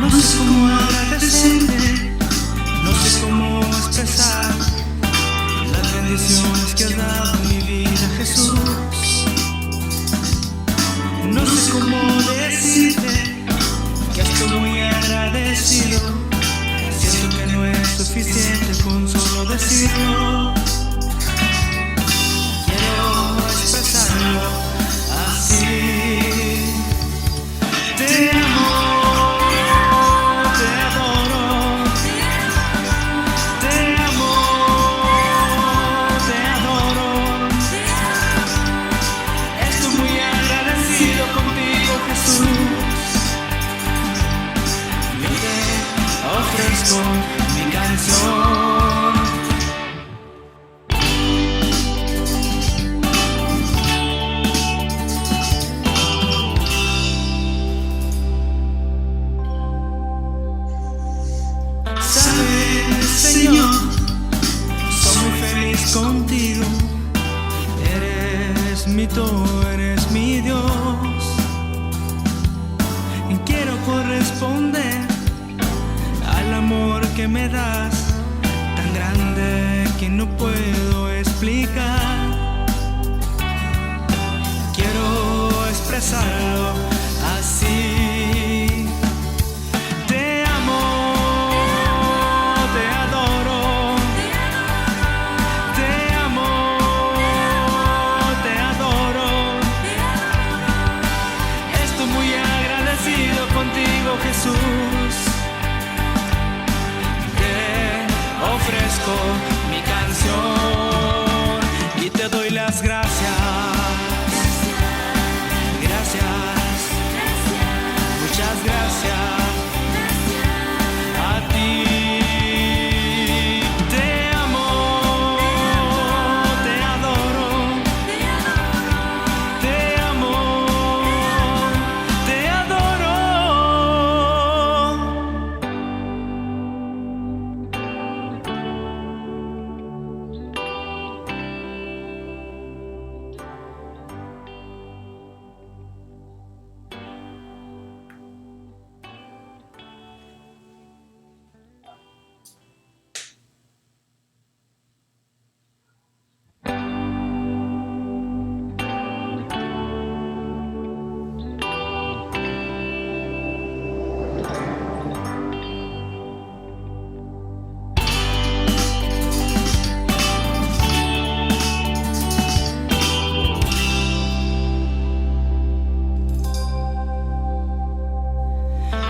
No sé cómo agradecerte, no sé cómo expresar las bendiciones que has dado en mi vida, Jesús. No sé cómo decirte que estoy muy agradecido. Siento que no es suficiente con solo decirlo. Quiero expresarlo así. Te amo. Ofrezco mi canción. Sabes, Señor, soy muy feliz contigo. Eres mi todo, eres mi Dios. Y quiero corresponder al amor que me das, tan grande que no puedo explicar. Quiero expresarlo así. Te amo, te adoro. Te amo, te adoro. Estoy muy agradecido contigo, Jesús. Ofrezco mi canción y te doy las gracias. Gracias, muchas gracias a ti. Te amo, te adoro. Te amo, te adoro.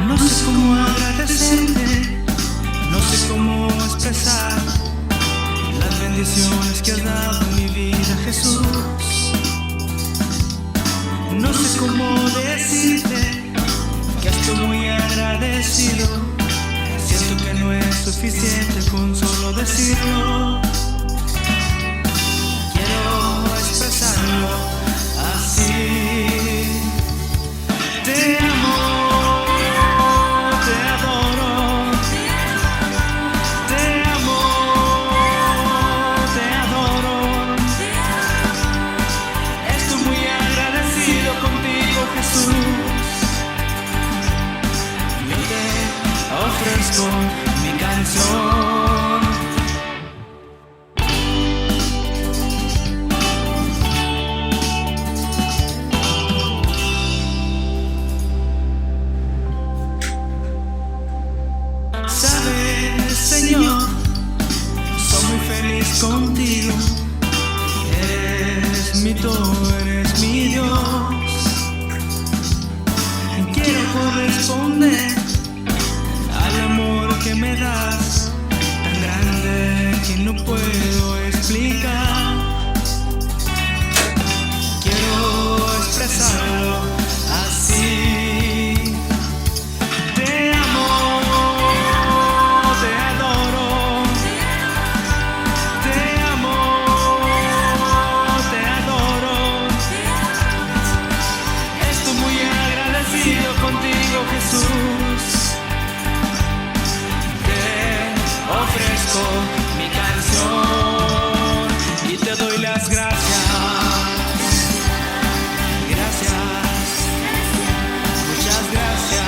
No sé cómo agradecerte, no sé cómo expresar las bendiciones que has dado en mi vida, Jesús. No sé cómo decirte que estoy muy agradecido. Siento que no es suficiente con solo decirlo. Quiero expresarlo así. Te amo. Ofrezco mi canción. Sabes, Señor, soy muy feliz contigo. Eres mi todo, eres mi Dios. Quiero corresponder al amor que me das, tan grande que no puedo explicar. Quiero expresarlo así. Te amo, te adoro. Te amo, te adoro. Estoy muy agradecido contigo, Jesús. Ofrezco mi canción y te doy las gracias. Gracias, muchas gracias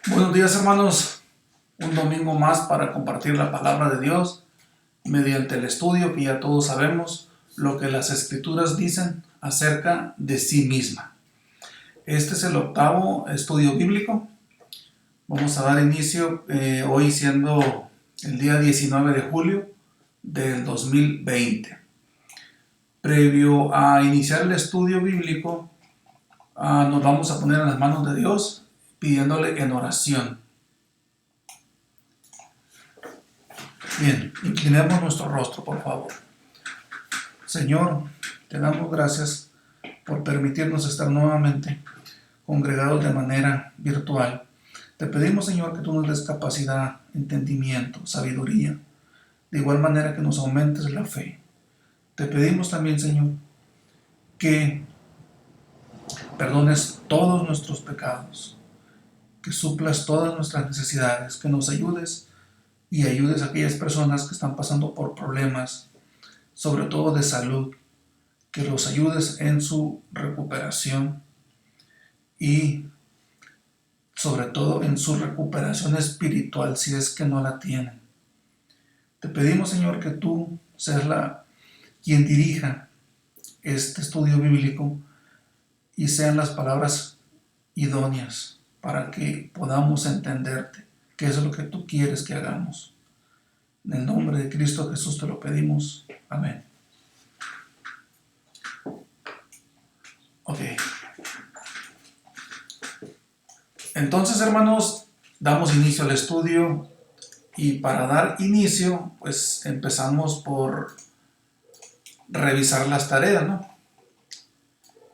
Buenos días, hermanos. Un domingo más para compartir la palabra de Dios mediante el estudio que ya todos sabemos lo que las escrituras dicen acerca de sí misma. Este es el octavo estudio bíblico. Vamos a dar inicio hoy siendo el día 19 de julio del 2020. Previo a iniciar el estudio bíblico, nos vamos a poner en las manos de Dios pidiéndole en oración. Bien, inclinemos nuestro rostro, por favor. Señor, te damos gracias por permitirnos estar nuevamente congregados de manera virtual. Te pedimos, Señor, que tú nos des capacidad, entendimiento, sabiduría, de igual manera que nos aumentes la fe. Te pedimos también, Señor, que perdones todos nuestros pecados, que suplas todas nuestras necesidades, que nos ayudes y ayudes a aquellas personas que están pasando por problemas, sobre todo de salud, que los ayudes en su recuperación y sobre todo en su recuperación espiritual si es que no la tienen. Te pedimos, Señor, que tú seas quien dirija este estudio bíblico y sean las palabras idóneas para que podamos entenderte, qué es lo que tú quieres que hagamos. En el nombre de Cristo Jesús te lo pedimos. Amén. Ok. Entonces, hermanos, damos inicio al estudio y para dar inicio, pues empezamos por revisar las tareas, ¿no?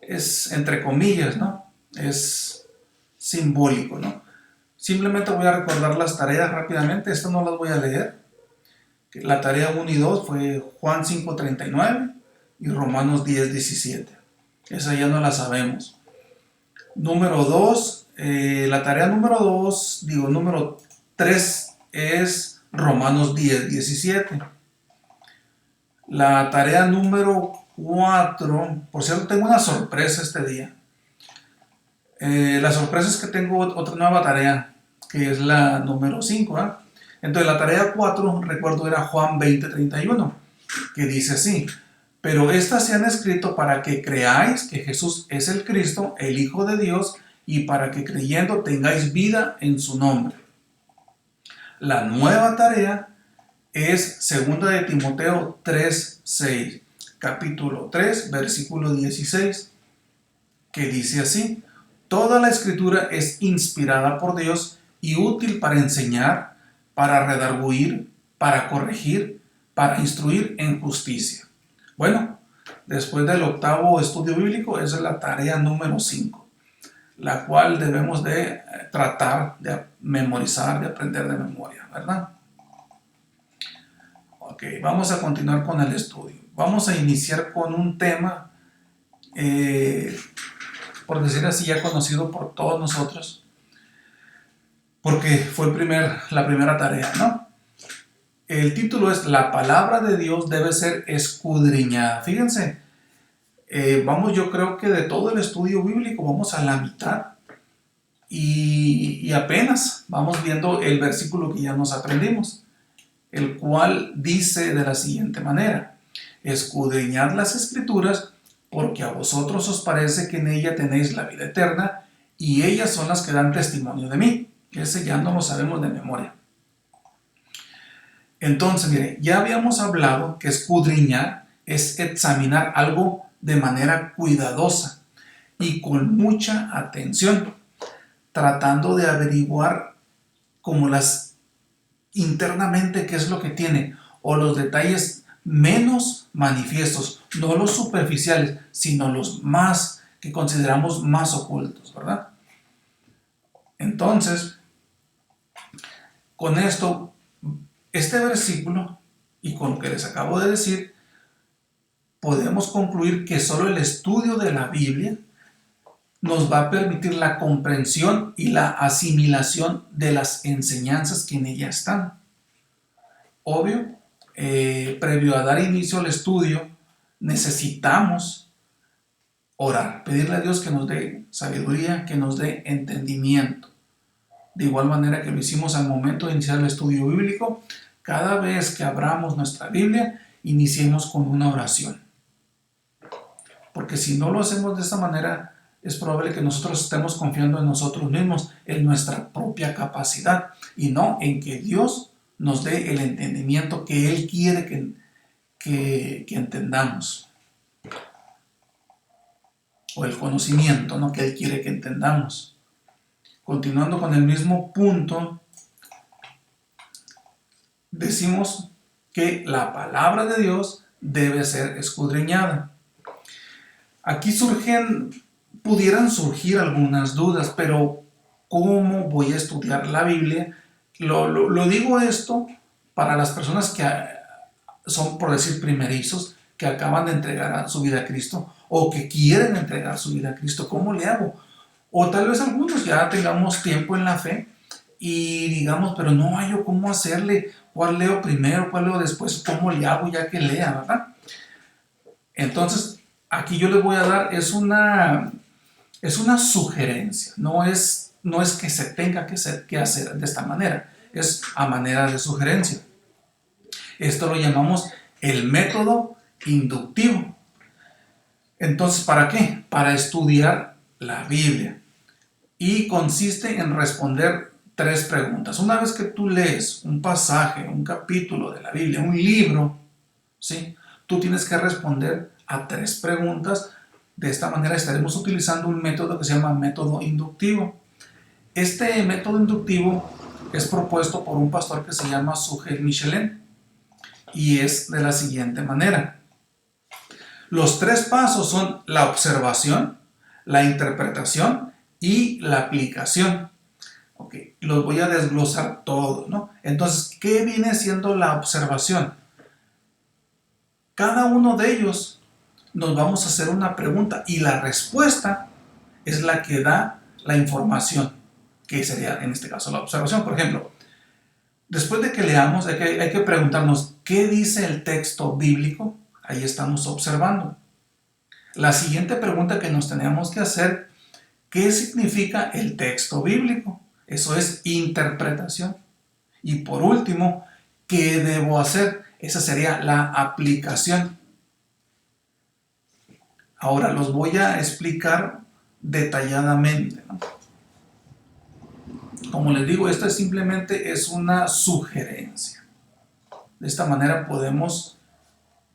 Es entre comillas, ¿no? Es simbólico, ¿no? Simplemente voy a recordar las tareas rápidamente, estas no las voy a leer. La tarea 1 y 2 fue Juan 5:39 y Romanos 10:17. Esa ya no la sabemos. Número 2, la tarea número 3 es Romanos 10:17. La tarea número 4, por cierto, tengo una sorpresa este día. La sorpresa es que tengo otra nueva tarea, que es la número 5. Entonces la tarea 4, recuerdo, era Juan 20:31, que dice así: pero estas se han escrito para que creáis que Jesús es el Cristo, el Hijo de Dios, y para que creyendo tengáis vida en su nombre. La nueva tarea es 2 de Timoteo 3:6, capítulo 3, versículo 16, que dice así: toda la escritura es inspirada por Dios y útil para enseñar, para redarguir, para corregir, para instruir en justicia. Bueno, después del octavo estudio bíblico, esa es la tarea número 5, la cual debemos de tratar de memorizar, de aprender de memoria, ¿verdad? Ok, vamos a continuar con el estudio. Vamos a iniciar con un tema, por decir así, ya conocido por todos nosotros, porque fue la primera tarea, ¿no? El título es La palabra de Dios debe ser escudriñada. Fíjense, yo creo que de todo el estudio bíblico vamos a la mitad y apenas vamos viendo el versículo que ya nos aprendimos, el cual dice de la siguiente manera: escudriñad las escrituras, porque a vosotros os parece que en ella tenéis la vida eterna, y ellas son las que dan testimonio de mí. Ese ya no lo sabemos de memoria. Entonces, mire, ya habíamos hablado que escudriñar es examinar algo de manera cuidadosa y con mucha atención, tratando de averiguar como internamente qué es lo que tiene, o los detalles menos manifiestos, no los superficiales, sino los más que consideramos más ocultos, ¿verdad? Entonces, con esto, este versículo y con lo que les acabo de decir, podemos concluir que solo el estudio de la Biblia nos va a permitir la comprensión y la asimilación de las enseñanzas que en ella están. Obvio, previo a dar inicio al estudio, necesitamos orar, pedirle a Dios que nos dé sabiduría, que nos dé entendimiento. de igual manera que lo hicimos al momento de iniciar el estudio bíblico, cada vez que abramos nuestra Biblia, iniciemos con una oración. Porque si no lo hacemos de esta manera, es probable que nosotros estemos confiando en nosotros mismos, en nuestra propia capacidad, y no en que Dios nos dé el entendimiento que Él quiere que entendamos. O el conocimiento, ¿no?, que Él quiere que entendamos. Continuando con el mismo punto, decimos que la palabra de Dios debe ser escudriñada. Aquí pudieran surgir algunas dudas, pero ¿cómo voy a estudiar la Biblia? Lo digo esto para las personas que son, por decir, primerizos, que acaban de entregar su vida a Cristo o que quieren entregar su vida a Cristo. ¿Cómo le hago? O tal vez algunos ya tengamos tiempo en la fe y digamos, pero no hallo cómo hacerle, cuál leo primero, cuál leo después, cómo le hago ya que lea, ¿verdad? Entonces, aquí yo les voy a dar, es una sugerencia, no es que se tenga que hacer de esta manera, es a manera de sugerencia. Esto lo llamamos el método inductivo. Entonces, ¿para qué? Para estudiar la Biblia. Y consiste en responder 3 preguntas. Una vez que tú lees un pasaje, un capítulo de la Biblia, un libro, ¿sí?, tú tienes que responder a 3 preguntas. De esta manera estaremos utilizando un método que se llama método inductivo. Este método inductivo es propuesto por un pastor que se llama Sugel Michelin y es de la siguiente manera. Los 3 pasos son la observación, la interpretación y la aplicación. Okay, los voy a desglosar todos, ¿no? Entonces, ¿qué viene siendo la observación? Cada uno de ellos nos vamos a hacer una pregunta y la respuesta es la que da la información, que sería en este caso la observación. Por ejemplo, después de que leamos, hay que preguntarnos, ¿qué dice el texto bíblico? Ahí estamos observando. La siguiente pregunta que nos tenemos que hacer, ¿qué significa el texto bíblico? Eso es interpretación. Y por último, ¿qué debo hacer? Esa sería la aplicación. Ahora los voy a explicar detalladamente, ¿no? Como les digo, esta simplemente es una sugerencia. De esta manera podemos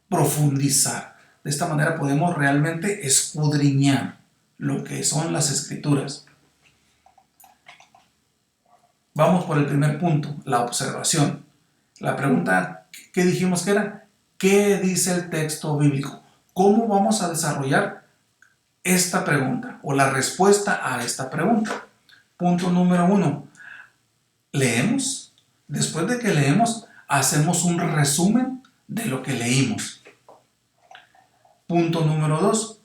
profundizar. De esta manera podemos realmente escudriñar lo que son las Escrituras. Vamos por el primer punto, la observación. La pregunta que dijimos que era, ¿qué dice el texto bíblico? ¿Cómo vamos a desarrollar esta pregunta o la respuesta a esta pregunta? Punto número 1, leemos. Después de que leemos, hacemos un resumen de lo que leímos. Punto número 2,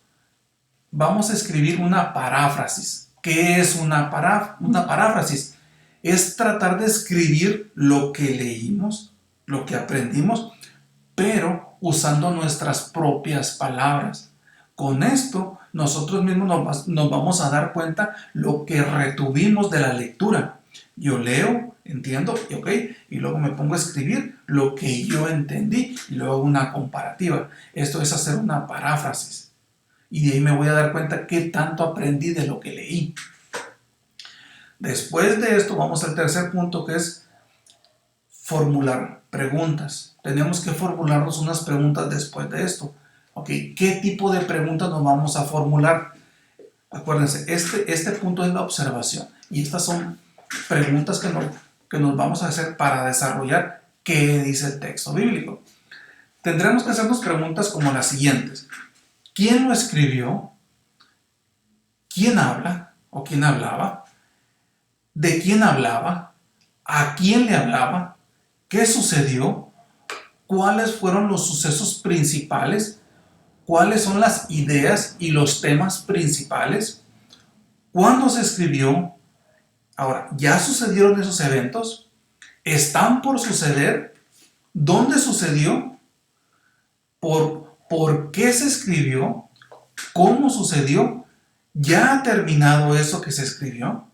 vamos a escribir una paráfrasis. ¿Qué es una paráfrasis? Es tratar de escribir lo que leímos, lo que aprendimos, pero usando nuestras propias palabras. Con esto, nosotros mismos nos vamos a dar cuenta lo que retuvimos de la lectura. Yo leo, entiendo, y luego me pongo a escribir lo que yo entendí y luego una comparativa. Esto es hacer una paráfrasis. Y de ahí me voy a dar cuenta qué tanto aprendí de lo que leí. Después de esto vamos al tercer punto, que es formular preguntas. Tenemos que formularnos unas preguntas después de esto. ¿Qué tipo de preguntas nos vamos a formular? Acuérdense, este punto es la observación y estas son preguntas que nos vamos a hacer para desarrollar qué dice el texto bíblico. Tendremos que hacernos preguntas como las siguientes. ¿Quién lo escribió? ¿Quién habla o quién hablaba? ¿De quién hablaba? ¿A quién le hablaba? ¿Qué sucedió? ¿Cuáles fueron los sucesos principales? ¿Cuáles son las ideas y los temas principales? ¿Cuándo se escribió? Ahora, ¿ya sucedieron esos eventos? ¿Están por suceder? ¿Dónde sucedió? ¿Por qué se escribió? ¿Cómo sucedió? ¿Ya ha terminado eso que se escribió?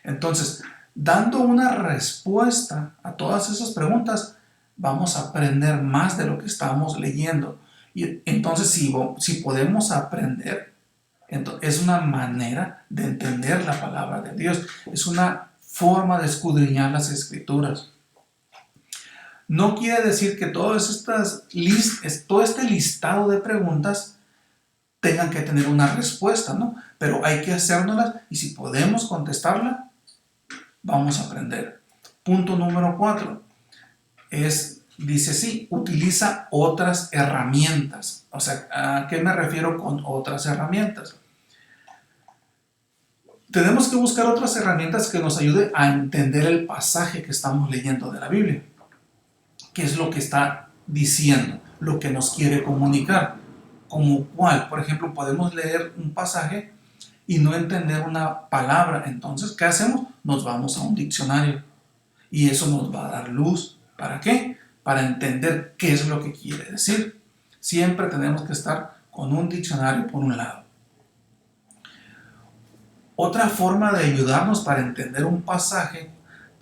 Entonces, Dando una respuesta a todas esas preguntas, vamos a aprender más de lo que estamos leyendo. Y entonces, si podemos aprender, entonces, es una manera de entender la palabra de Dios. Es una forma de escudriñar las escrituras. No quiere decir que todo este listado de preguntas tengan que tener una respuesta, ¿no? Pero hay que hacérnoslas y si podemos contestarla, vamos a aprender. Punto número 4 dice sí, utiliza otras herramientas. O sea, ¿a qué me refiero con otras herramientas? Tenemos que buscar otras herramientas que nos ayuden a entender el pasaje que estamos leyendo de la Biblia. ¿Qué es lo que está diciendo? Lo que nos quiere comunicar. Como cuál, por ejemplo, podemos leer un pasaje y no entender una palabra. Entonces, ¿qué hacemos? Nos vamos a un diccionario. Y eso nos va a dar luz. ¿Para qué? Para entender qué es lo que quiere decir. Siempre tenemos que estar con un diccionario por un lado. Otra forma de ayudarnos para entender un pasaje,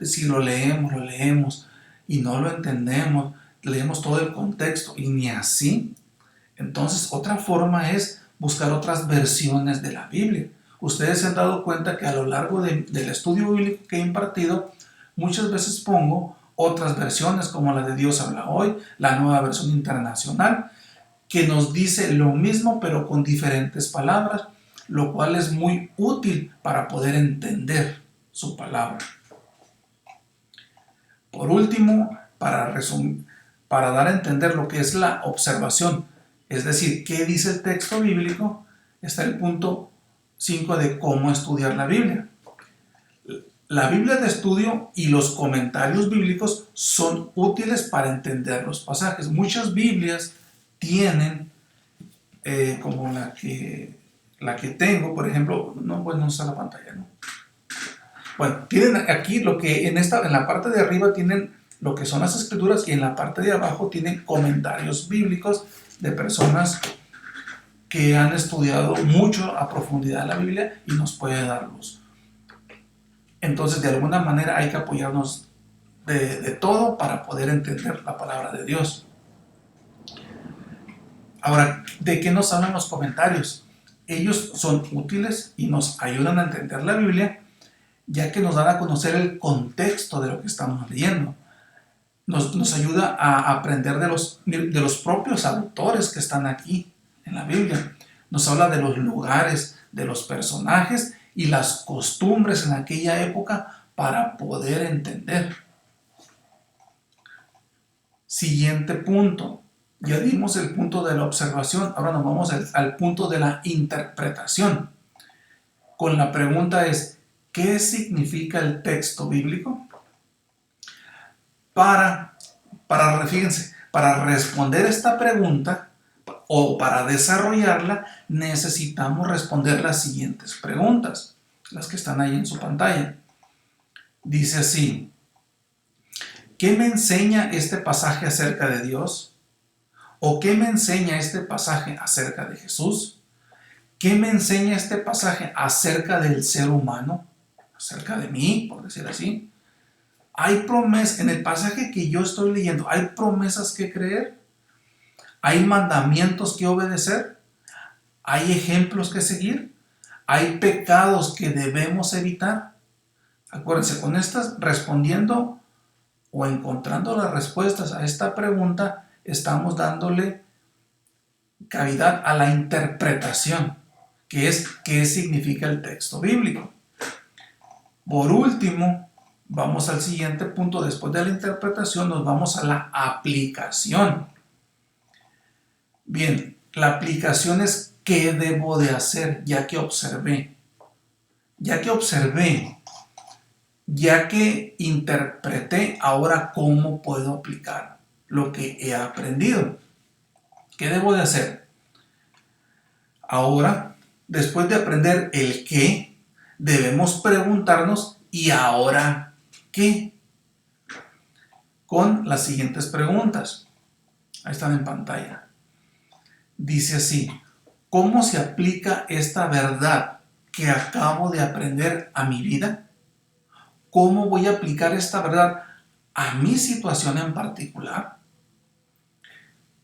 si lo leemos y no lo entendemos, leemos todo el contexto y ni así, entonces otra forma es buscar otras versiones de la Biblia. Ustedes se han dado cuenta que a lo largo del estudio bíblico que he impartido, muchas veces pongo otras versiones como la de Dios habla hoy, la Nueva Versión Internacional, que nos dice lo mismo pero con diferentes palabras, lo cual es muy útil para poder entender su palabra. Por último, para dar a entender lo que es la observación, es decir, qué dice el texto bíblico, está el punto 5 de cómo estudiar la Biblia. La Biblia de estudio y los comentarios bíblicos son útiles para entender los pasajes. Muchas Biblias tienen, como la que tengo, por ejemplo, no está la pantalla, ¿no? Bueno, tienen aquí lo que en la parte de arriba tienen lo que son las escrituras y en la parte de abajo tienen comentarios bíblicos de personas que han estudiado mucho a profundidad la Biblia y nos puede dar luz. Entonces, de alguna manera hay que apoyarnos de todo para poder entender la palabra de Dios. Ahora, ¿de qué nos hablan los comentarios? Ellos son útiles y nos ayudan a entender la Biblia, ya que nos dan a conocer el contexto de lo que estamos leyendo. Nos ayuda a aprender de los propios autores que están aquí en la Biblia. Nos habla de los lugares, de los personajes y las costumbres en aquella época para poder entender. Siguiente punto. Ya dimos el punto de la observación, ahora nos vamos al punto de la interpretación. Con la pregunta es, ¿qué significa el texto bíblico? Fíjense, para responder esta pregunta o para desarrollarla, necesitamos responder las siguientes preguntas, las que están ahí en su pantalla. Dice así, ¿qué me enseña este pasaje acerca de Dios? ¿O qué me enseña este pasaje acerca de Jesús? ¿Qué me enseña este pasaje acerca del ser humano? Acerca de mí, por decir así. Hay promesas, en el pasaje que yo estoy leyendo, hay promesas que creer, hay mandamientos que obedecer, hay ejemplos que seguir, hay pecados que debemos evitar. Acuérdense, con estas respondiendo o encontrando las respuestas a esta pregunta, estamos dándole cavidad a la interpretación, que es qué significa el texto bíblico. Por último, vamos al siguiente punto. Después de la interpretación nos vamos a la aplicación. Bien, la aplicación es qué debo de hacer ya que observé. Ya que interpreté, ahora cómo puedo aplicar lo que he aprendido. ¿Qué debo de hacer? Ahora, después de aprender el qué, debemos preguntarnos ¿y ahora qué? Con las siguientes preguntas. Ahí están en pantalla. Dice así, ¿cómo se aplica esta verdad que acabo de aprender a mi vida? ¿cómo voy a aplicar esta verdad a mi situación en particular?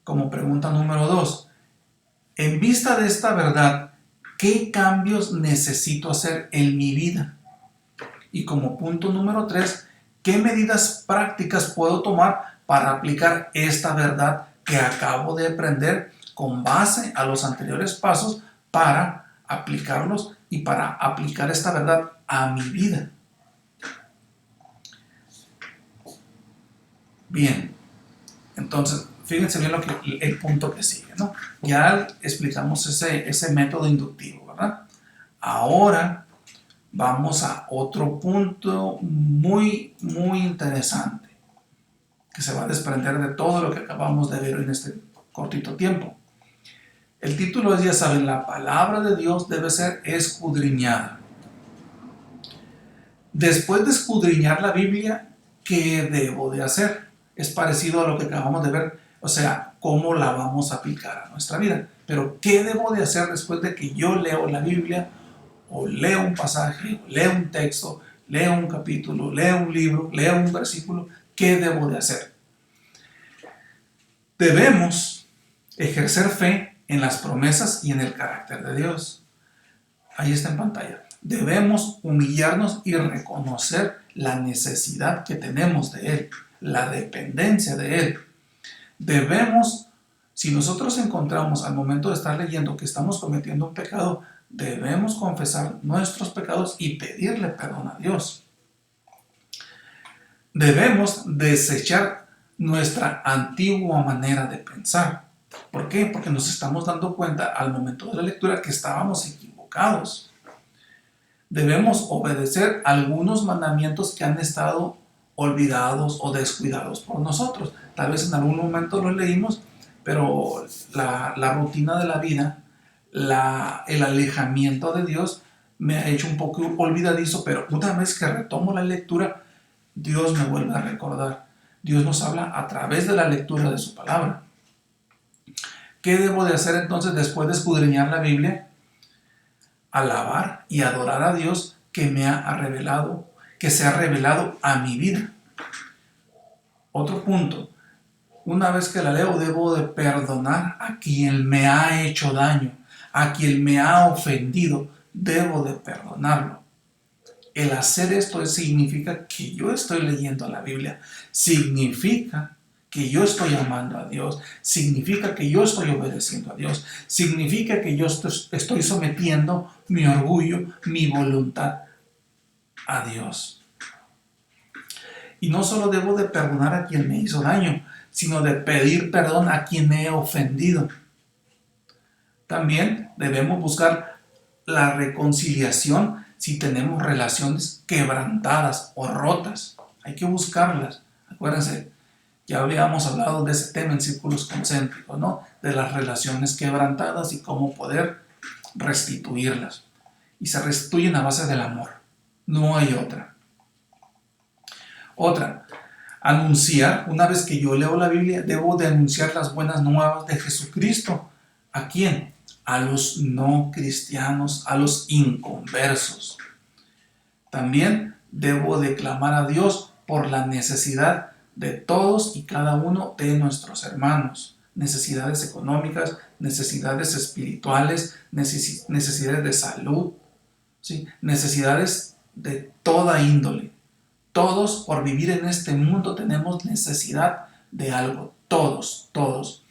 Como pregunta número 2, en vista de esta verdad, ¿qué cambios necesito hacer en mi vida? Y como punto número 3, ¿qué medidas prácticas puedo tomar para aplicar esta verdad que acabo de aprender con base a los anteriores pasos para aplicarlos y para aplicar esta verdad a mi vida? Bien, entonces fíjense bien el punto que sigue, ¿no? Ya explicamos ese método inductivo, ¿verdad? Ahora vamos a otro punto muy interesante que se va a desprender de todo lo que acabamos de ver en este cortito tiempo. El título es, ya saben, la palabra de Dios debe ser escudriñada. Después de escudriñar la Biblia, ¿qué debo de hacer? Es parecido a lo que acabamos de ver, o sea, cómo la vamos a aplicar a nuestra vida. Pero ¿qué debo de hacer después de que yo leo la Biblia, o leo un pasaje, o leo un texto, leo un capítulo, leo un libro, leo un versículo? ¿Qué debo de hacer? Debemos ejercer fe en las promesas y en el carácter de Dios. Ahí está en pantalla. Debemos humillarnos y reconocer la necesidad que tenemos de Él, la dependencia de Él. Debemos, si nosotros encontramos al momento de estar leyendo que estamos cometiendo un pecado, debemos confesar nuestros pecados y pedirle perdón a Dios. Debemos desechar nuestra antigua manera de pensar. ¿Por qué? Porque nos estamos dando cuenta al momento de la lectura que estábamos equivocados. Debemos obedecer algunos mandamientos que han estado olvidados o descuidados por nosotros. Tal vez en algún momento los leímos, pero la rutina de la vida, el alejamiento de Dios me ha hecho un poco olvidadizo, pero una vez que retomo la lectura, Dios me vuelve a recordar. Dios nos habla a través de la lectura de su palabra. ¿Qué debo de hacer entonces después de escudriñar la Biblia? Alabar y adorar a Dios que me ha revelado, que se ha revelado a mi vida. Otro punto, una vez que la leo, debo de perdonar a quien me ha hecho daño, a quien me ha ofendido, debo de perdonarlo. El hacer esto significa que yo estoy leyendo la Biblia, significa que yo estoy amando a Dios, significa que yo estoy obedeciendo a Dios, significa que yo estoy sometiendo mi orgullo, mi voluntad a Dios. Y no solo debo de perdonar a quien me hizo daño, sino de pedir perdón a quien me he ofendido. También debemos buscar la reconciliación si tenemos relaciones quebrantadas o rotas. Hay que buscarlas. Acuérdense, ya habíamos hablado de ese tema en círculos concéntricos, ¿no? De las relaciones quebrantadas y cómo poder restituirlas. Y se restituyen a base del amor. No hay otra. Otra, anunciar. Una vez que yo leo la Biblia, debo de anunciar las buenas nuevas de Jesucristo. ¿A quién? A los no cristianos, a los inconversos. También debo de clamar a Dios por la necesidad de todos y cada uno de nuestros hermanos. Necesidades económicas, necesidades espirituales, necesidades de salud, ¿sí? Necesidades de toda índole. Todos, por vivir en este mundo, tenemos necesidad de algo. Todos.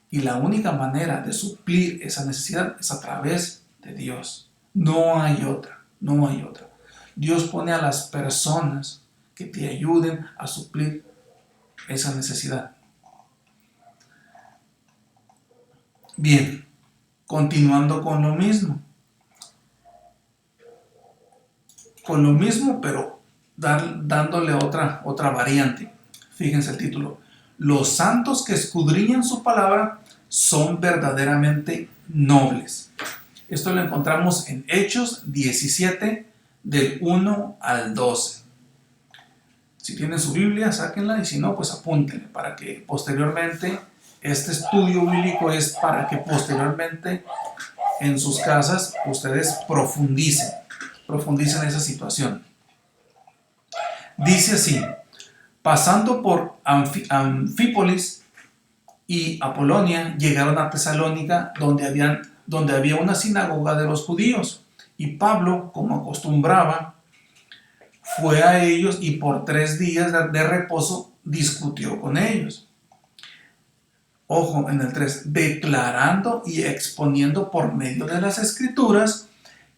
Y la única manera de suplir esa necesidad es a través de Dios. No hay otra. Dios pone a las personas que te ayuden a suplir esa necesidad. Bien, continuando con lo mismo. Pero dándole otra variante. Fíjense el título. Los santos que escudriñan su palabra son verdaderamente nobles. Esto lo encontramos en Hechos 17, del 1 al 12. Si tienen su Biblia, sáquenla, y si no, pues apúntenle, para que posteriormente, este estudio bíblico es para que posteriormente en sus casas ustedes profundicen esa situación. Dice así: pasando por Anfípolis y Apolonia, llegaron a Tesalónica, donde había una sinagoga de los judíos. Y Pablo, como acostumbraba, fue a ellos y por 3 días de reposo discutió con ellos. Ojo, en el 3, declarando y exponiendo por medio de las Escrituras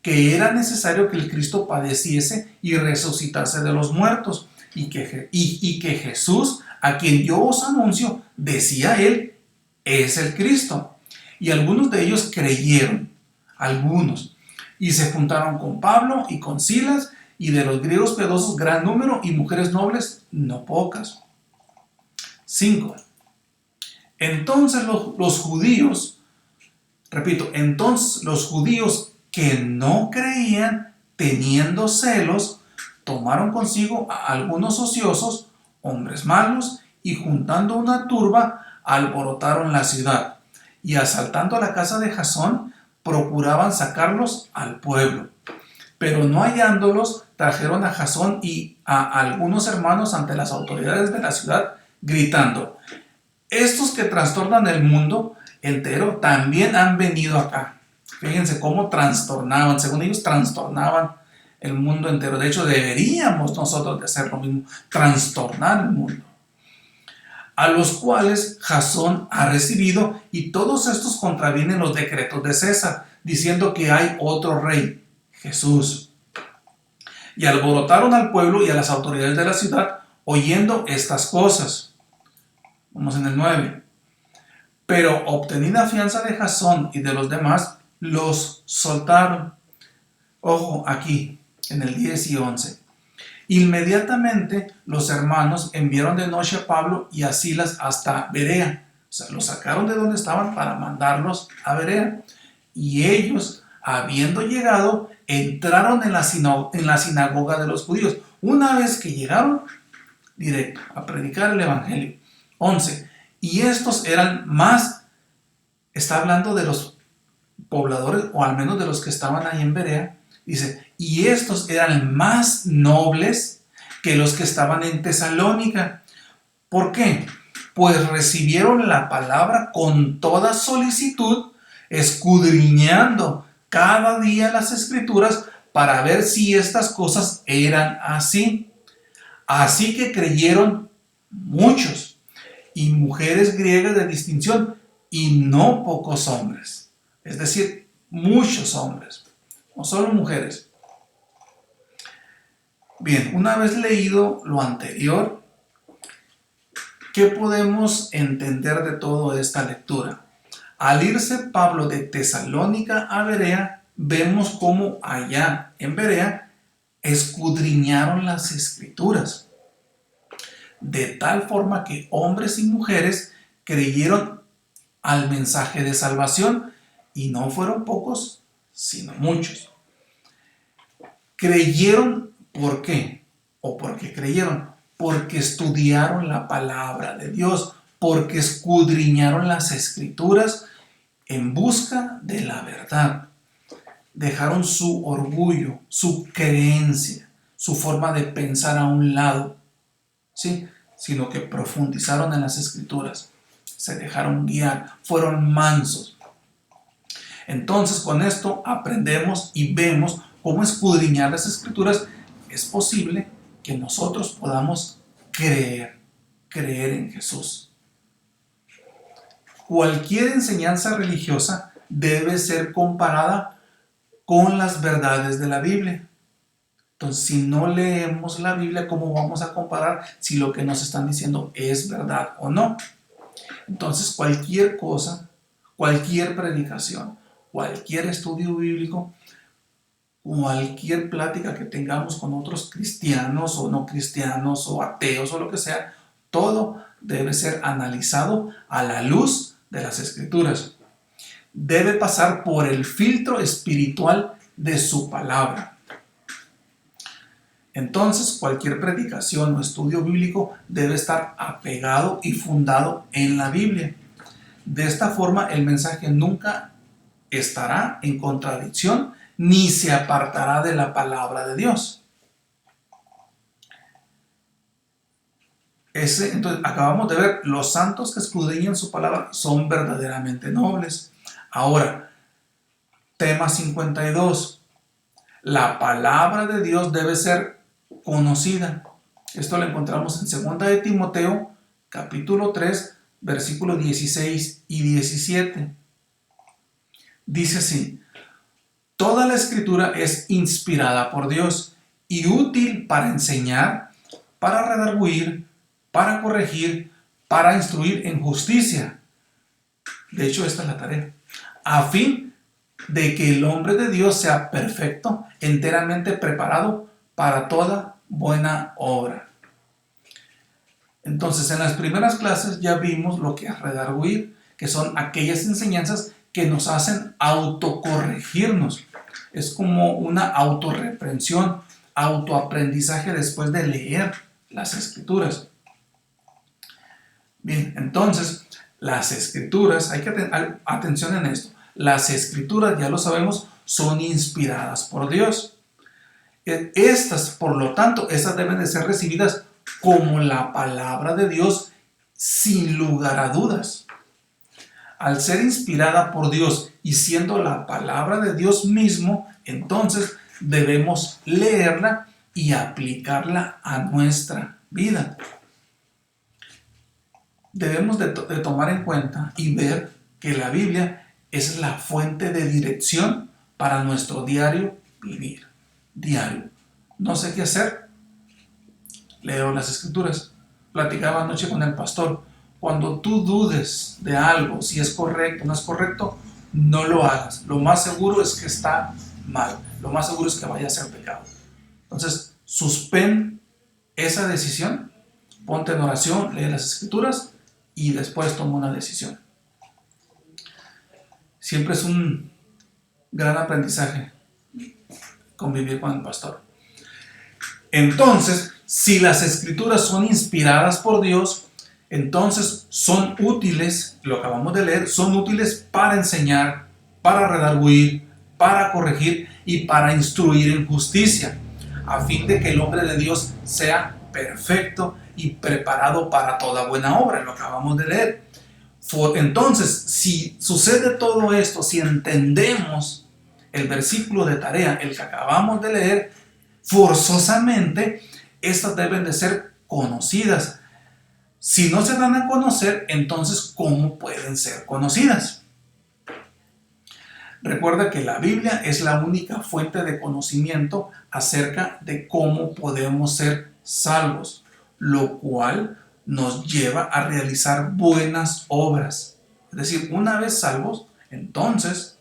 que era necesario que el Cristo padeciese y resucitase de los muertos, y que Jesús, a quien yo os anuncio, decía él, es el Cristo. Y algunos de ellos creyeron, algunos, y se juntaron con Pablo y con Silas, y de los griegos piadosos gran número, y mujeres nobles no pocas. 5. Entonces los judíos, repito, entonces los judíos que no creían, teniendo celos, tomaron consigo a algunos ociosos, hombres malos, y juntando una turba, alborotaron la ciudad, y asaltando la casa de Jasón, procuraban sacarlos al pueblo. Pero no hallándolos, trajeron a Jasón y a algunos hermanos ante las autoridades de la ciudad, gritando: estos que trastornan el mundo entero también han venido acá. Fíjense cómo trastornaban, según ellos trastornaban el mundo entero. De hecho, deberíamos nosotros de hacer lo mismo, trastornar el mundo. A los cuales Jasón ha recibido, y todos estos contravienen los decretos de César, diciendo que hay otro rey, Jesús. Y alborotaron al pueblo y a las autoridades de la ciudad, oyendo estas cosas. Vamos en el 9. Pero obtenida fianza de Jasón y de los demás, los soltaron. Ojo aquí, en el 10 y 11. Inmediatamente los hermanos enviaron de noche a Pablo y a Silas hasta Berea. O sea, los sacaron de donde estaban para mandarlos a Berea. Y ellos, habiendo llegado, entraron en la sinagoga de los judíos. Una vez que llegaron, directo a predicar el evangelio. 11. Y estos eran más, está hablando de los pobladores, o al menos de los que estaban ahí en Berea. Dice, y estos eran más nobles que los que estaban en Tesalónica. ¿Por qué? Pues recibieron la palabra con toda solicitud, escudriñando cada día las Escrituras para ver si estas cosas eran así. Así que creyeron muchos, y mujeres griegas de distinción, y no pocos hombres. Es decir, muchos hombres, no solo mujeres. Bien, una vez leído lo anterior, ¿qué podemos entender de toda esta lectura? Al irse Pablo de Tesalónica a Berea, vemos cómo allá en Berea escudriñaron las Escrituras, de tal forma que hombres y mujeres creyeron al mensaje de salvación, y no fueron pocos, sino muchos. Creyeron, ¿por qué? ¿O por qué creyeron? Porque estudiaron la palabra de Dios, porque escudriñaron las Escrituras en busca de la verdad. Dejaron su orgullo, su creencia, su forma de pensar a un lado, ¿sí? Sino que profundizaron en las Escrituras, se dejaron guiar, fueron mansos. Entonces, con esto aprendemos y vemos cómo escudriñar las Escrituras. Es posible que nosotros podamos creer en Jesús. Cualquier enseñanza religiosa debe ser comparada con las verdades de la Biblia. Entonces, si no leemos la Biblia, ¿cómo vamos a comparar si lo que nos están diciendo es verdad o no? Entonces, cualquier cosa, cualquier predicación, cualquier estudio bíblico, cualquier plática que tengamos con otros cristianos o no cristianos o ateos o lo que sea, todo debe ser analizado a la luz de las Escrituras. Debe pasar por el filtro espiritual de su palabra. Entonces, cualquier predicación o estudio bíblico debe estar apegado y fundado en la Biblia. De esta forma, el mensaje nunca estará en contradicción ni se apartará de la palabra de Dios. Entonces, acabamos de ver, los santos que escudriñan su palabra son verdaderamente nobles. Ahora, tema 52. La palabra de Dios debe ser conocida. Esto lo encontramos en 2 de Timoteo, capítulo 3, versículos 16 y 17. Dice así: toda la escritura es inspirada por Dios y útil para enseñar, para redarguir, para corregir, para instruir en justicia. De hecho, esta es la tarea. A fin de que el hombre de Dios sea perfecto, enteramente preparado para toda buena obra. Entonces, en las primeras clases ya vimos lo que es redarguir, que son aquellas enseñanzas que nos hacen autocorregirnos. Es como una autorreprensión, autoaprendizaje después de leer las escrituras. Bien, entonces, las escrituras, hay que tener atención en esto. Las escrituras, ya lo sabemos, son inspiradas por Dios. Estas, por lo tanto, estas deben de ser recibidas como la palabra de Dios sin lugar a dudas. Al ser inspirada por Dios y siendo la palabra de Dios mismo, entonces debemos leerla y aplicarla a nuestra vida. Debemos de tomar en cuenta y ver que la Biblia es la fuente de dirección para nuestro diario vivir. Diario. No sé qué hacer. Leo las escrituras. Platicaba anoche con el pastor. Cuando tú dudes de algo, si es correcto o no es correcto, no lo hagas. Lo más seguro es que está mal. Lo más seguro es que vaya a ser pecado. Entonces, suspende esa decisión, ponte en oración, lee las escrituras y después toma una decisión. Siempre es un gran aprendizaje convivir con el pastor. Entonces, si las escrituras son inspiradas por Dios, entonces son útiles, lo acabamos de leer, son útiles para enseñar, para redarguir, para corregir y para instruir en justicia, a fin de que el hombre de Dios sea perfecto y preparado para toda buena obra. Lo acabamos de leer. Entonces, si sucede todo esto, si entendemos el versículo de tarea, el que acabamos de leer, forzosamente estas deben de ser conocidas. Si no se dan a conocer, entonces ¿cómo pueden ser conocidas? Recuerda que la Biblia es la única fuente de conocimiento acerca de cómo podemos ser salvos, lo cual nos lleva a realizar buenas obras. Es decir, una vez salvos, entonces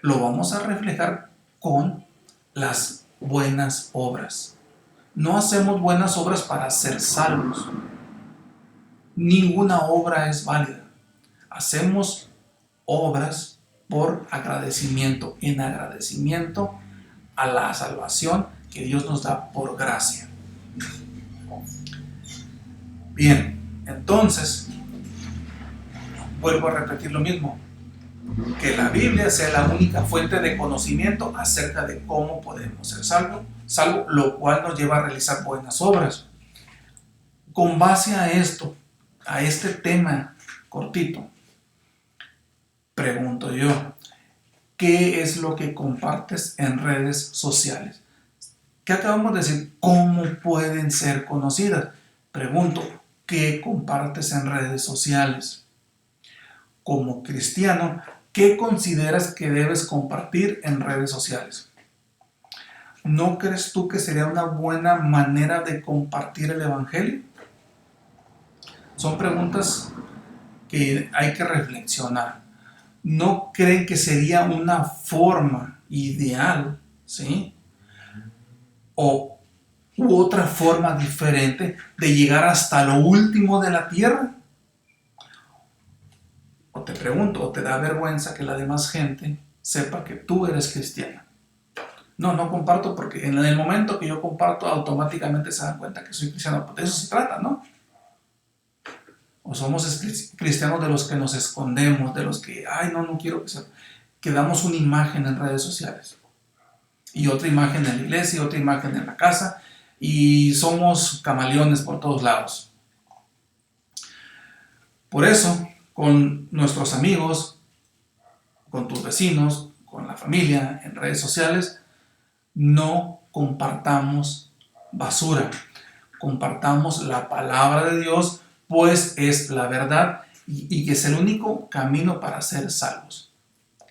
lo vamos a reflejar con las buenas obras. No hacemos buenas obras para ser salvos. Ninguna obra es válida. Hacemos obras por agradecimiento, en agradecimiento a la salvación que Dios nos da por gracia. Bien, entonces, vuelvo a repetir lo mismo, que la Biblia sea la única fuente de conocimiento acerca de cómo podemos ser salvos, lo cual nos lleva a realizar buenas obras. Con base a esto, a este tema cortito, pregunto yo, ¿qué es lo que compartes en redes sociales? ¿Qué acabamos de decir? ¿Cómo pueden ser conocidas? Pregunto, ¿qué compartes en redes sociales? Como cristiano, ¿qué consideras que debes compartir en redes sociales? ¿No crees tú que sería una buena manera de compartir el evangelio? Son preguntas que hay que reflexionar. ¿No creen que sería una forma ideal, sí? U otra forma diferente de llegar hasta lo último de la tierra? O te pregunto, ¿o te da vergüenza que la demás gente sepa que tú eres cristiano? No comparto porque en el momento que yo comparto automáticamente se dan cuenta que soy cristiano. De eso se trata, ¿no? O somos cristianos de los que nos escondemos, de los que, no quiero que damos una imagen en redes sociales. Y otra imagen en la iglesia, y otra imagen en la casa. Y somos camaleones por todos lados. Por eso, con nuestros amigos, con tus vecinos, con la familia, en redes sociales, no compartamos basura. Compartamos la palabra de Dios, pues es la verdad y que es el único camino para ser salvos.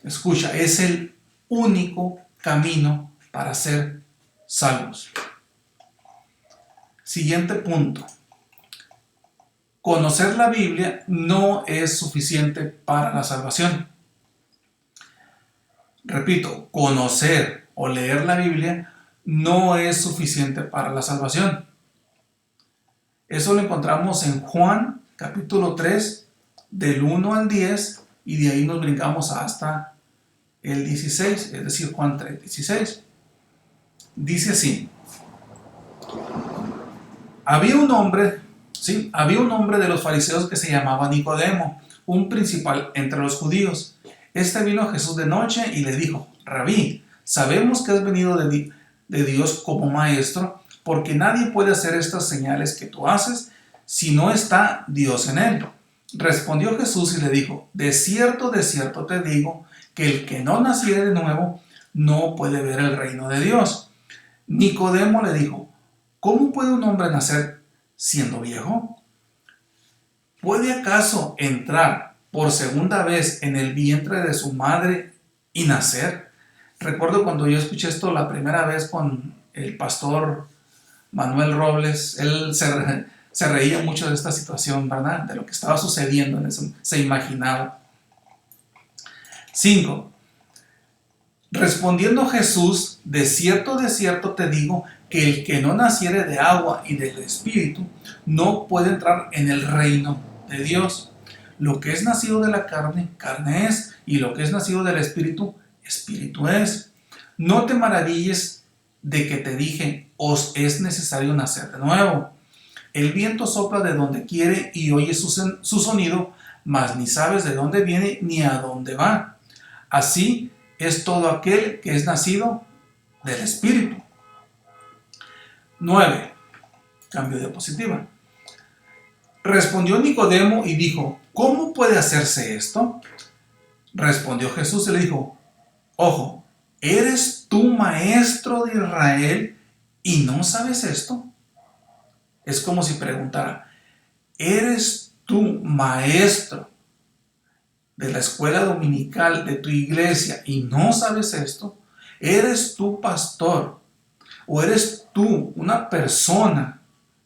Escucha, es el único camino para ser salvos. Siguiente punto. Conocer la Biblia no es suficiente para la salvación. Repito, conocer o leer la Biblia no es suficiente para la salvación. Eso lo encontramos en Juan capítulo 3, del 1 al 10, y de ahí nos brincamos hasta el 16, es decir, Juan 3, 16. Dice así: había un hombre de los fariseos que se llamaba Nicodemo, un principal entre los judíos. Este vino a Jesús de noche y le dijo: Rabí, sabemos que has venido de Dios como maestro, porque nadie puede hacer estas señales que tú haces si no está Dios en él. Respondió Jesús y le dijo: de cierto te digo, que el que no naciere de nuevo no puede ver el reino de Dios. Nicodemo le dijo: ¿cómo puede un hombre nacer siendo viejo? ¿Puede acaso entrar por segunda vez en el vientre de su madre y nacer? Recuerdo cuando yo escuché esto la primera vez con el pastor Manuel Robles. Él se reía mucho de esta situación, ¿verdad? De lo que estaba sucediendo en eso, se imaginaba. 5. Respondiendo Jesús: de cierto te digo, que el que no naciere de agua y del Espíritu no puede entrar en el reino de Dios. Lo que es nacido de la carne, carne es, y lo que es nacido del Espíritu, Espíritu es. No te maravilles de que te dije: os es necesario nacer de nuevo. El viento sopla de donde quiere y oyes su sonido, mas ni sabes de dónde viene ni a dónde va. Así es todo aquel que es nacido del Espíritu. 9. Cambio de diapositiva. Respondió Nicodemo y dijo: ¿cómo puede hacerse esto? Respondió Jesús y le dijo: ojo, ¿eres tú maestro de Israel y no sabes esto? Es como si preguntara: ¿eres tú maestro de la escuela dominical de tu iglesia y no sabes esto? ¿Eres tú pastor? ¿O eres tú una persona,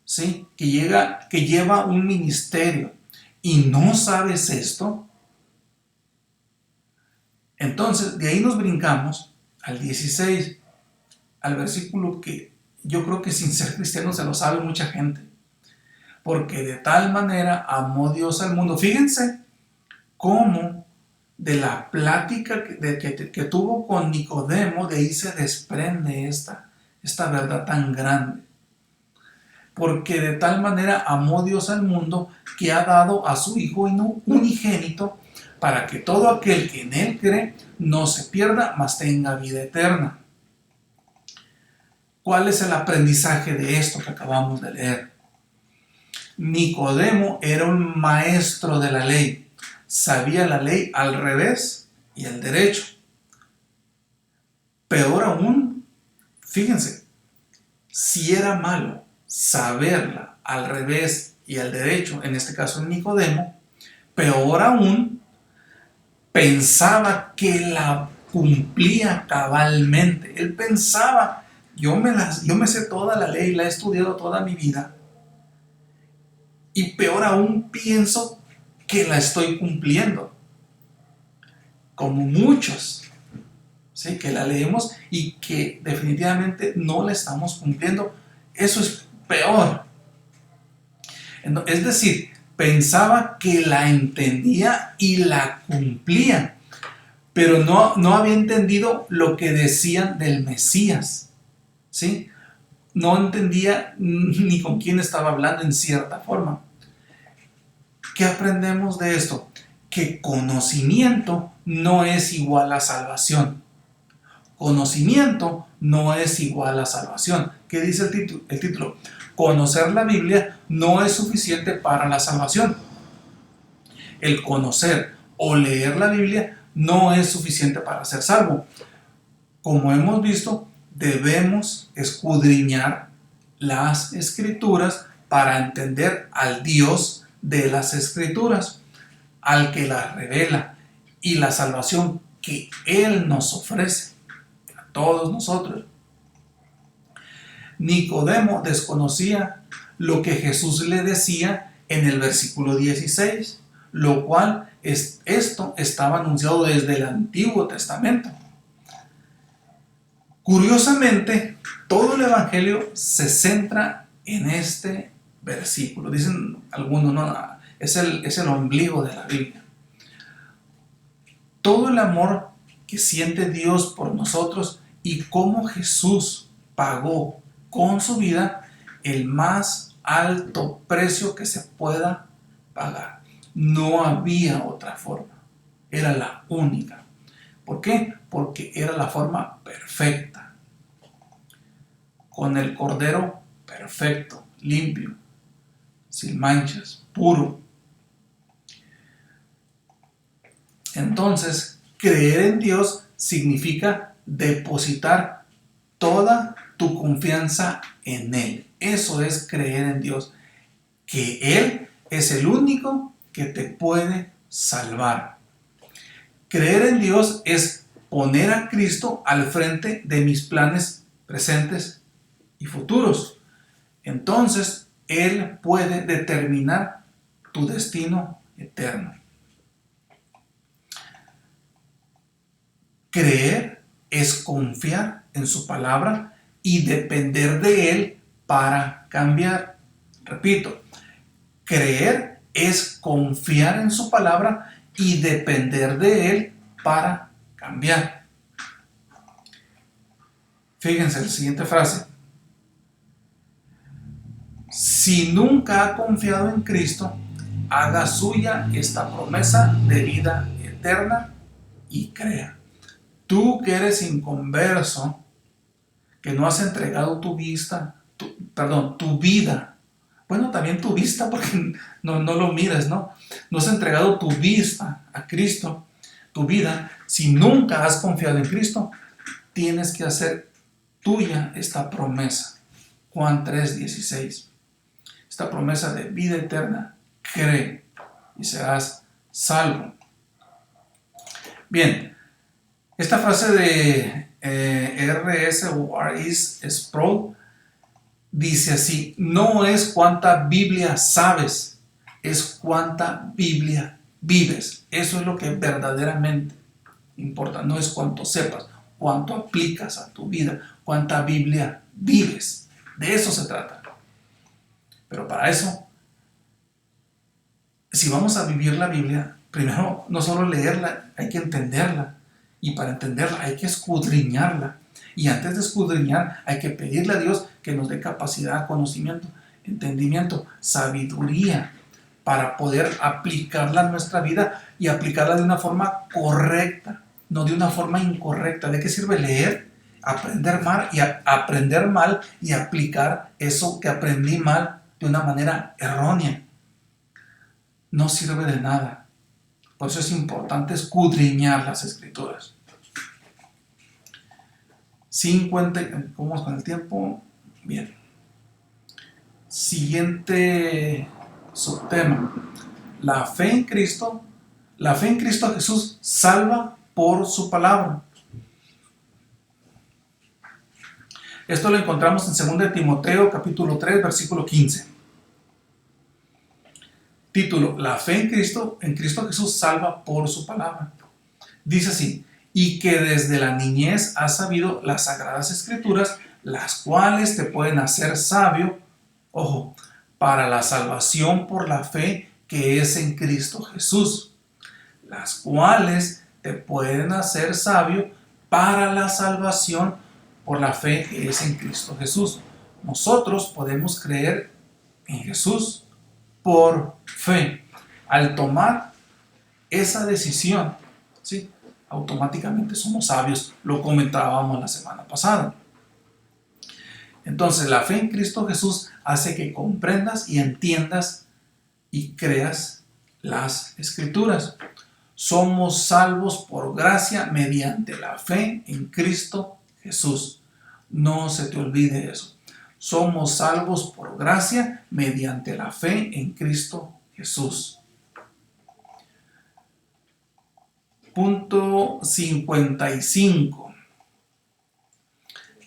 ¿sí?, que lleva un ministerio y no sabes esto? Entonces, de ahí nos brincamos al 16, al versículo que yo creo que sin ser cristiano se lo sabe mucha gente. Porque de tal manera amó Dios al mundo. Fíjense cómo de la plática que tuvo con Nicodemo, de ahí se desprende esta verdad tan grande. Porque de tal manera amó Dios al mundo, que ha dado a su Hijo unigénito, para que todo aquel que en él cree no se pierda, mas tenga vida eterna. ¿Cuál es el aprendizaje de esto que acabamos de leer? Nicodemo era un maestro de la ley. Sabía la ley al revés y al derecho. Peor aún, fíjense, si era malo saberla al revés y al derecho, en este caso en Nicodemo, peor aún, pensaba que la cumplía cabalmente. Él pensaba: yo me sé toda la ley, la he estudiado toda mi vida, y peor aún, pienso que la estoy cumpliendo, como muchos, ¿sí?, que la leemos y que definitivamente no la estamos cumpliendo. Eso es peor. Es decir, pensaba que la entendía y la cumplía, pero no había entendido lo que decían del Mesías, ¿sí? No entendía ni con quién estaba hablando en cierta forma. ¿Qué aprendemos de esto? Que conocimiento no es igual a salvación. Conocimiento no es igual a salvación. ¿Qué dice el título? Conocer la Biblia no es suficiente para la salvación. el conocer o leer la Biblia no es suficiente para ser salvo. Como hemos visto, debemos escudriñar las Escrituras para entender al Dios de las Escrituras, al que las revela, y la salvación que Él nos ofrece a todos nosotros. Nicodemo desconocía lo que Jesús le decía en el versículo 16, lo cual esto estaba anunciado desde el Antiguo Testamento. Curiosamente, todo el Evangelio se centra en este versículo. Dicen algunos, no, es el ombligo de la Biblia. Todo el amor que siente Dios por nosotros y cómo Jesús pagó con su vida el más alto precio que se pueda pagar. No había otra forma. Era la única. ¿Por qué? Porque era la forma perfecta. Con el cordero perfecto, limpio, sin manchas, puro. Entonces, creer en Dios significa depositar toda tu confianza en Él. Eso es creer en Dios, que Él es el único que te puede salvar. Creer en Dios es poner a Cristo al frente de mis planes presentes y futuros. Entonces, Él puede determinar tu destino eterno. Creer es confiar en su palabra y depender de Él para cambiar. Repito, creer es confiar en su palabra y depender de Él para cambiar. Fíjense la siguiente frase. Si nunca ha confiado en Cristo, haga suya esta promesa de vida eterna y crea. Tú que eres inconverso, que no has entregado tu vida, bueno, también tu vista, porque no lo miras, ¿no? No has entregado tu vista a Cristo, tu vida. Si nunca has confiado en Cristo, tienes que hacer tuya esta promesa. Juan 3:16. Esta promesa de vida eterna, cree y serás salvo. Bien, esta frase de R.S. Sproul dice así: no es cuánta Biblia sabes, es cuánta Biblia vives. Eso es lo que verdaderamente importa. No es cuánto sepas, cuánto aplicas a tu vida, cuánta Biblia vives. De eso se trata. Pero para eso, si vamos a vivir la Biblia, primero no solo leerla, hay que entenderla. Y para entenderla hay que escudriñarla. Y antes de escudriñar hay que pedirle a Dios que nos dé capacidad, conocimiento, entendimiento, sabiduría para poder aplicarla a nuestra vida y aplicarla de una forma correcta, no de una forma incorrecta. ¿De qué sirve leer, aprender mal y aplicar eso que aprendí mal de una manera errónea? No sirve de nada. Por eso es importante escudriñar las Escrituras. 50, ¿cómo vamos con el tiempo? Bien. Siguiente subtema. La fe en Cristo Jesús salva por su palabra. Esto lo encontramos en 2 Timoteo capítulo 3, versículo 15. Título: La fe en Cristo Jesús salva por su palabra. Dice así: y que desde la niñez has sabido las sagradas escrituras, las cuales te pueden hacer sabio, ojo, para la salvación por la fe que es en Cristo Jesús. Las cuales te pueden hacer sabio para la salvación por la fe que es en Cristo Jesús. Nosotros podemos creer en Jesús por fe. Al tomar esa decisión, ¿sí?, automáticamente somos sabios. Lo comentábamos la semana pasada. Entonces, la fe en Cristo Jesús hace que comprendas y entiendas y creas las Escrituras. Somos salvos por gracia mediante la fe en Cristo Jesús. No se te olvide eso. Somos salvos por gracia mediante la fe en Cristo Jesús. Punto 55.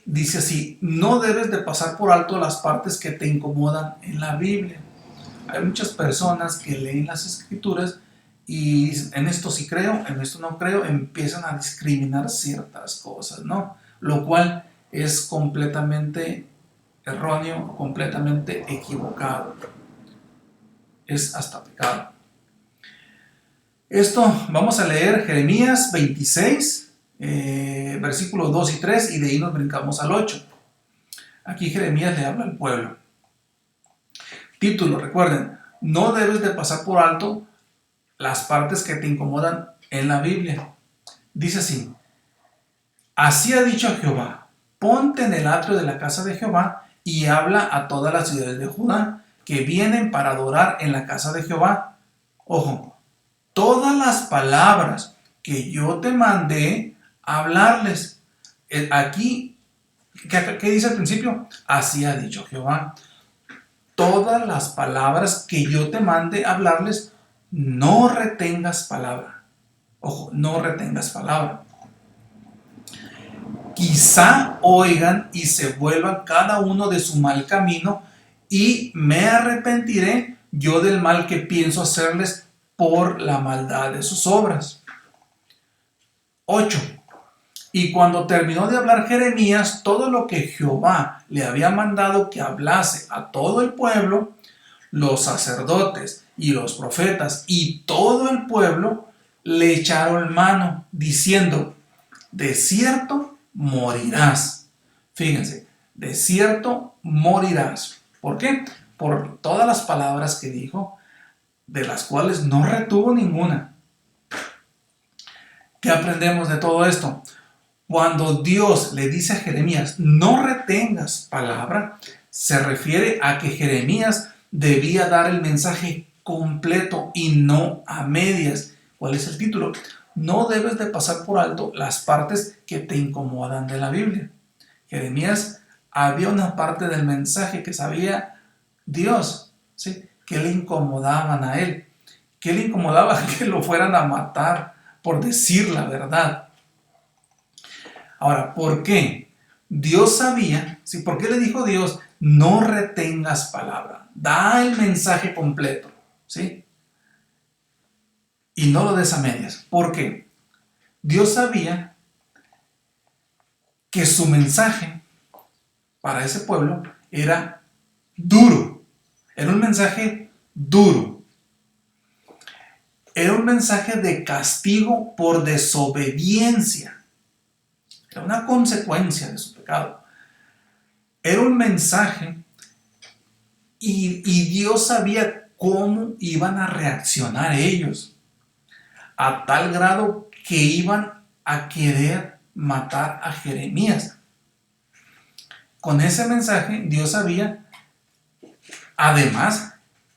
Dice así: no debes de pasar por alto las partes que te incomodan en la Biblia. Hay muchas personas que leen las Escrituras y dicen, en esto sí creo, en esto no creo, empiezan a discriminar ciertas cosas, ¿no? Lo cual es completamente erróneo, completamente equivocado. Es hasta pecado. Esto vamos a leer Jeremías 26, versículos 2 y 3, y de ahí nos brincamos al 8. Aquí Jeremías le habla al pueblo. Título, recuerden, no debes de pasar por alto las partes que te incomodan en la Biblia. Dice así: así ha dicho Jehová, ponte en el atrio de la casa de Jehová y habla a todas las ciudades de Judá que vienen para adorar en la casa de Jehová. Ojo, todas las palabras que yo te mandé hablarles. Aquí, ¿qué dice al principio? Así ha dicho Jehová. Todas las palabras que yo te mande hablarles, no retengas palabra. Ojo, no retengas palabra. Quizá oigan y se vuelvan cada uno de su mal camino, y me arrepentiré yo del mal que pienso hacerles por la maldad de sus obras. 8. Y cuando terminó de hablar Jeremías todo lo que Jehová le había mandado que hablase a todo el pueblo, los sacerdotes y los profetas y todo el pueblo le echaron mano, diciendo: de cierto morirás. Fíjense, de cierto morirás. ¿Por qué? Por todas las palabras que dijo, de las cuales no retuvo ninguna. ¿Qué aprendemos de todo esto? Cuando Dios le dice a Jeremías, no retengas palabra, se refiere a que Jeremías debía dar el mensaje completo y no a medias. ¿Cuál es el título? No debes de pasar por alto las partes que te incomodan de la Biblia. Jeremías, había una parte del mensaje que sabía Dios, ¿sí?, que le incomodaban a él, que le incomodaba que lo fueran a matar por decir la verdad. Ahora, ¿por qué? Dios sabía, ¿sí? ¿Por qué le dijo Dios, no retengas palabra? Da el mensaje completo, ¿sí? Y no lo des a medias. ¿Por qué? Dios sabía que su mensaje para ese pueblo era duro. Era un mensaje duro. Era un mensaje de castigo por desobediencia. Era una consecuencia de su pecado. Era un mensaje y Dios sabía cómo iban a reaccionar ellos, a tal grado que iban a querer matar a Jeremías. Con ese mensaje Dios sabía, además,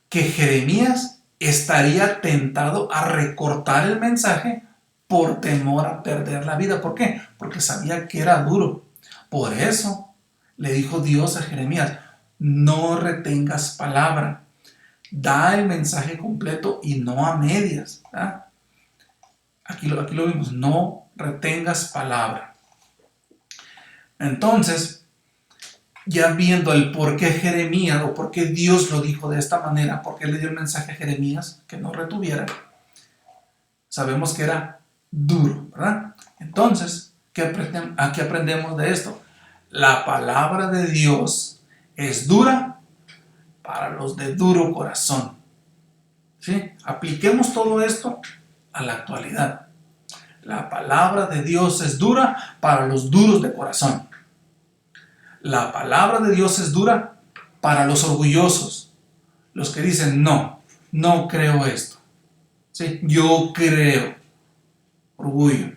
que Jeremías estaría tentado a recortar el mensaje por temor a perder la vida. ¿Por qué? Porque sabía que era duro. Por eso le dijo Dios a Jeremías, no retengas palabra, da el mensaje completo y no a medias. ¿Verdad? Aquí lo vimos, no retengas palabra. Entonces, ya viendo el por qué Jeremías, o por qué Dios lo dijo de esta manera, por qué le dio el mensaje a Jeremías que no retuviera, sabemos que era duro, ¿verdad? Entonces, ¿qué aprendemos de esto? La palabra de Dios es dura para los de duro corazón, ¿sí? Apliquemos todo esto a la actualidad. La palabra de Dios es dura para los duros de corazón. La palabra de Dios es dura para los orgullosos, los que dicen, no creo esto, ¿sí? Yo creo. Orgullo.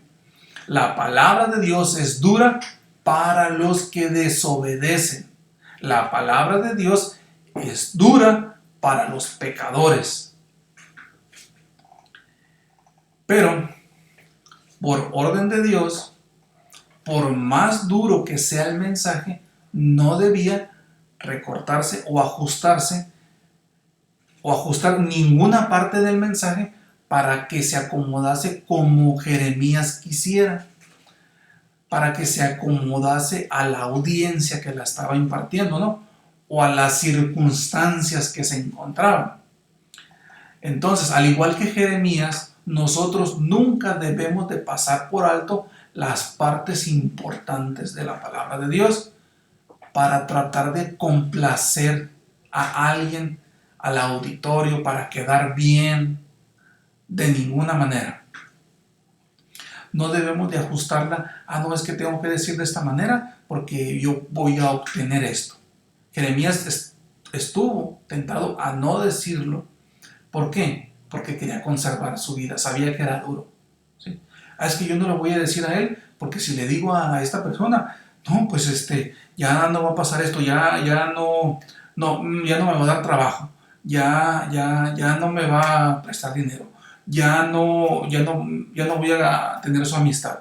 La palabra de Dios es dura para los que desobedecen. La palabra de Dios es dura para los pecadores. Pero, por orden de Dios, por más duro que sea el mensaje, no debía recortarse o ajustarse o ajustar ninguna parte del mensaje para que se acomodase como Jeremías quisiera, para que se acomodase a la audiencia que la estaba impartiendo, ¿no? O a las circunstancias que se encontraban. Entonces, al igual que Jeremías, nosotros nunca debemos de pasar por alto las partes importantes de la palabra de Dios para tratar de complacer a alguien, al auditorio, para quedar bien. De ninguna manera. No debemos de ajustarla. No, es que tengo que decir de esta manera porque yo voy a obtener esto. Jeremías estuvo tentado a no decirlo. ¿Por qué? Porque quería conservar su vida, sabía que era duro, ¿sí? Es que yo no lo voy a decir a él porque si le digo a esta persona, no, pues ya no va a pasar esto, ya no me va a dar trabajo, ya no me va a prestar dinero, ya no voy a tener su amistad,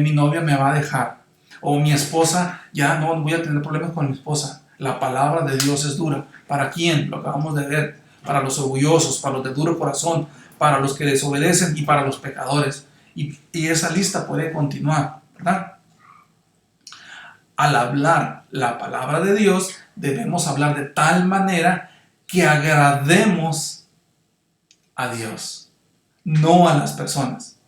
mi novia me va a dejar, o mi esposa, ya no voy a tener problemas con mi esposa. La palabra de Dios es dura. ¿Para quién? Lo acabamos de ver. Para los orgullosos, para los de duro corazón, para los que desobedecen y para los pecadores. Y esa lista puede continuar, ¿verdad? Al hablar la palabra de Dios, debemos hablar de tal manera que agrademos a Dios, no a las personas.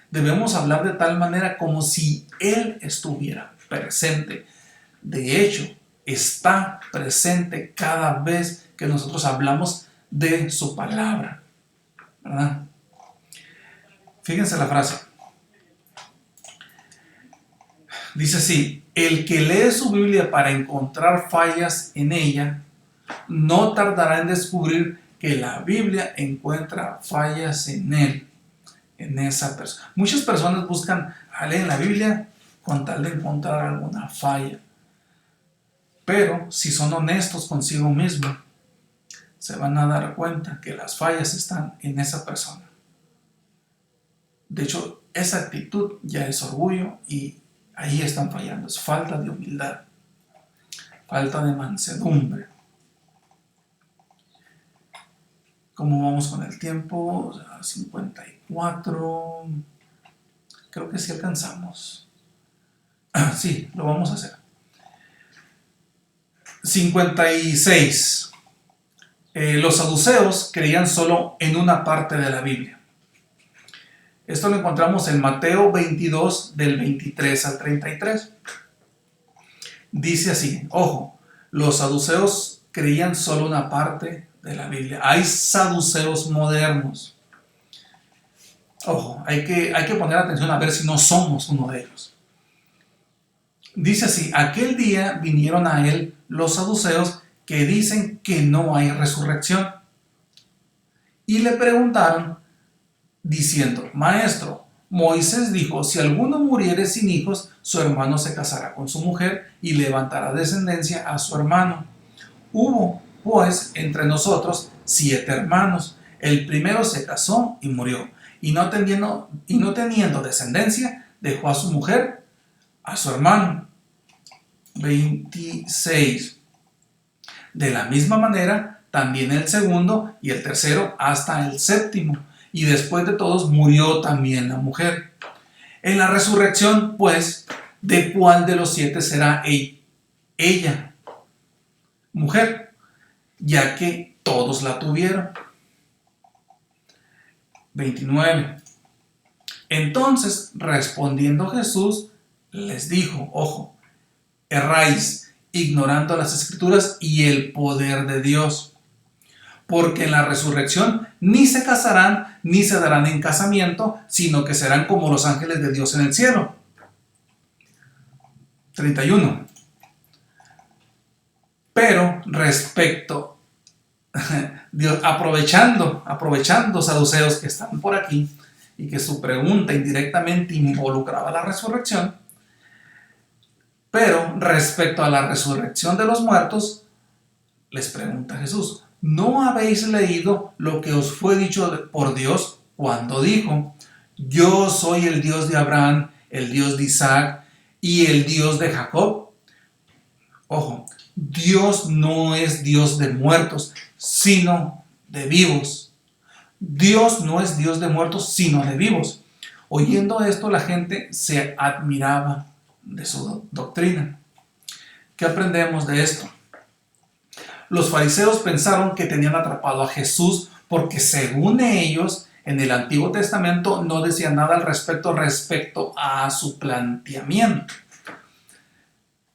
Debemos hablar de tal manera como si Él estuviera presente. De hecho, está presente cada vez que nosotros hablamos de su palabra, ¿verdad? Fíjense la frase. Dice así: el que lee su Biblia para encontrar fallas en ella, no tardará en descubrir que la Biblia encuentra fallas en él, en esa persona. Muchas personas buscan leer la Biblia con tal de encontrar alguna falla. Pero si son honestos consigo mismo, se van a dar cuenta que las fallas están en esa persona. De hecho, esa actitud ya es orgullo y ahí están fallando. Es falta de humildad, falta de mansedumbre. ¿Cómo vamos con el tiempo? 54. Creo que sí alcanzamos. Sí, lo vamos a hacer. 56. Los saduceos creían solo en una parte de la Biblia. Esto lo encontramos en Mateo 22, del 23 al 33. Dice así, ojo, los saduceos creían solo una parte de la Biblia. Hay saduceos modernos. Ojo, hay que poner atención a ver si no somos uno de ellos. Dice así, aquel día vinieron a él los saduceos que dicen que no hay resurrección. Y le preguntaron, diciendo, Maestro, Moisés dijo, si alguno muriere sin hijos, su hermano se casará con su mujer y levantará descendencia a su hermano. Hubo, pues, entre nosotros 7 hermanos. El primero se casó y murió, y no teniendo descendencia, dejó a su mujer, a su hermano. 26. De la misma manera, también el segundo y el tercero hasta el séptimo, y después de todos murió también la mujer. En la resurrección, pues, ¿de cuál de los 7 será ella? Mujer, ya que todos la tuvieron. 29. Entonces, respondiendo Jesús, les dijo, ojo, erráis, ignorando las Escrituras y el poder de Dios. Porque en la resurrección ni se casarán ni se darán en casamiento, sino que serán como los ángeles de Dios en el cielo. 31. Pero respecto, Dios, aprovechando saduceos que están por aquí y que su pregunta indirectamente involucraba la resurrección, pero respecto a la resurrección de los muertos, les pregunta Jesús, ¿no habéis leído lo que os fue dicho por Dios? cuando dijo: yo soy el Dios de Abraham, el Dios de Isaac y el Dios de Jacob. Ojo, Dios no es Dios de muertos, sino de vivos. Dios no es Dios de muertos, sino de vivos. Oyendo esto, la gente se admiraba de su doctrina. ¿Qué aprendemos de esto? Los fariseos pensaron que tenían atrapado a Jesús porque, según ellos, en el Antiguo Testamento no decía nada al respecto a su planteamiento.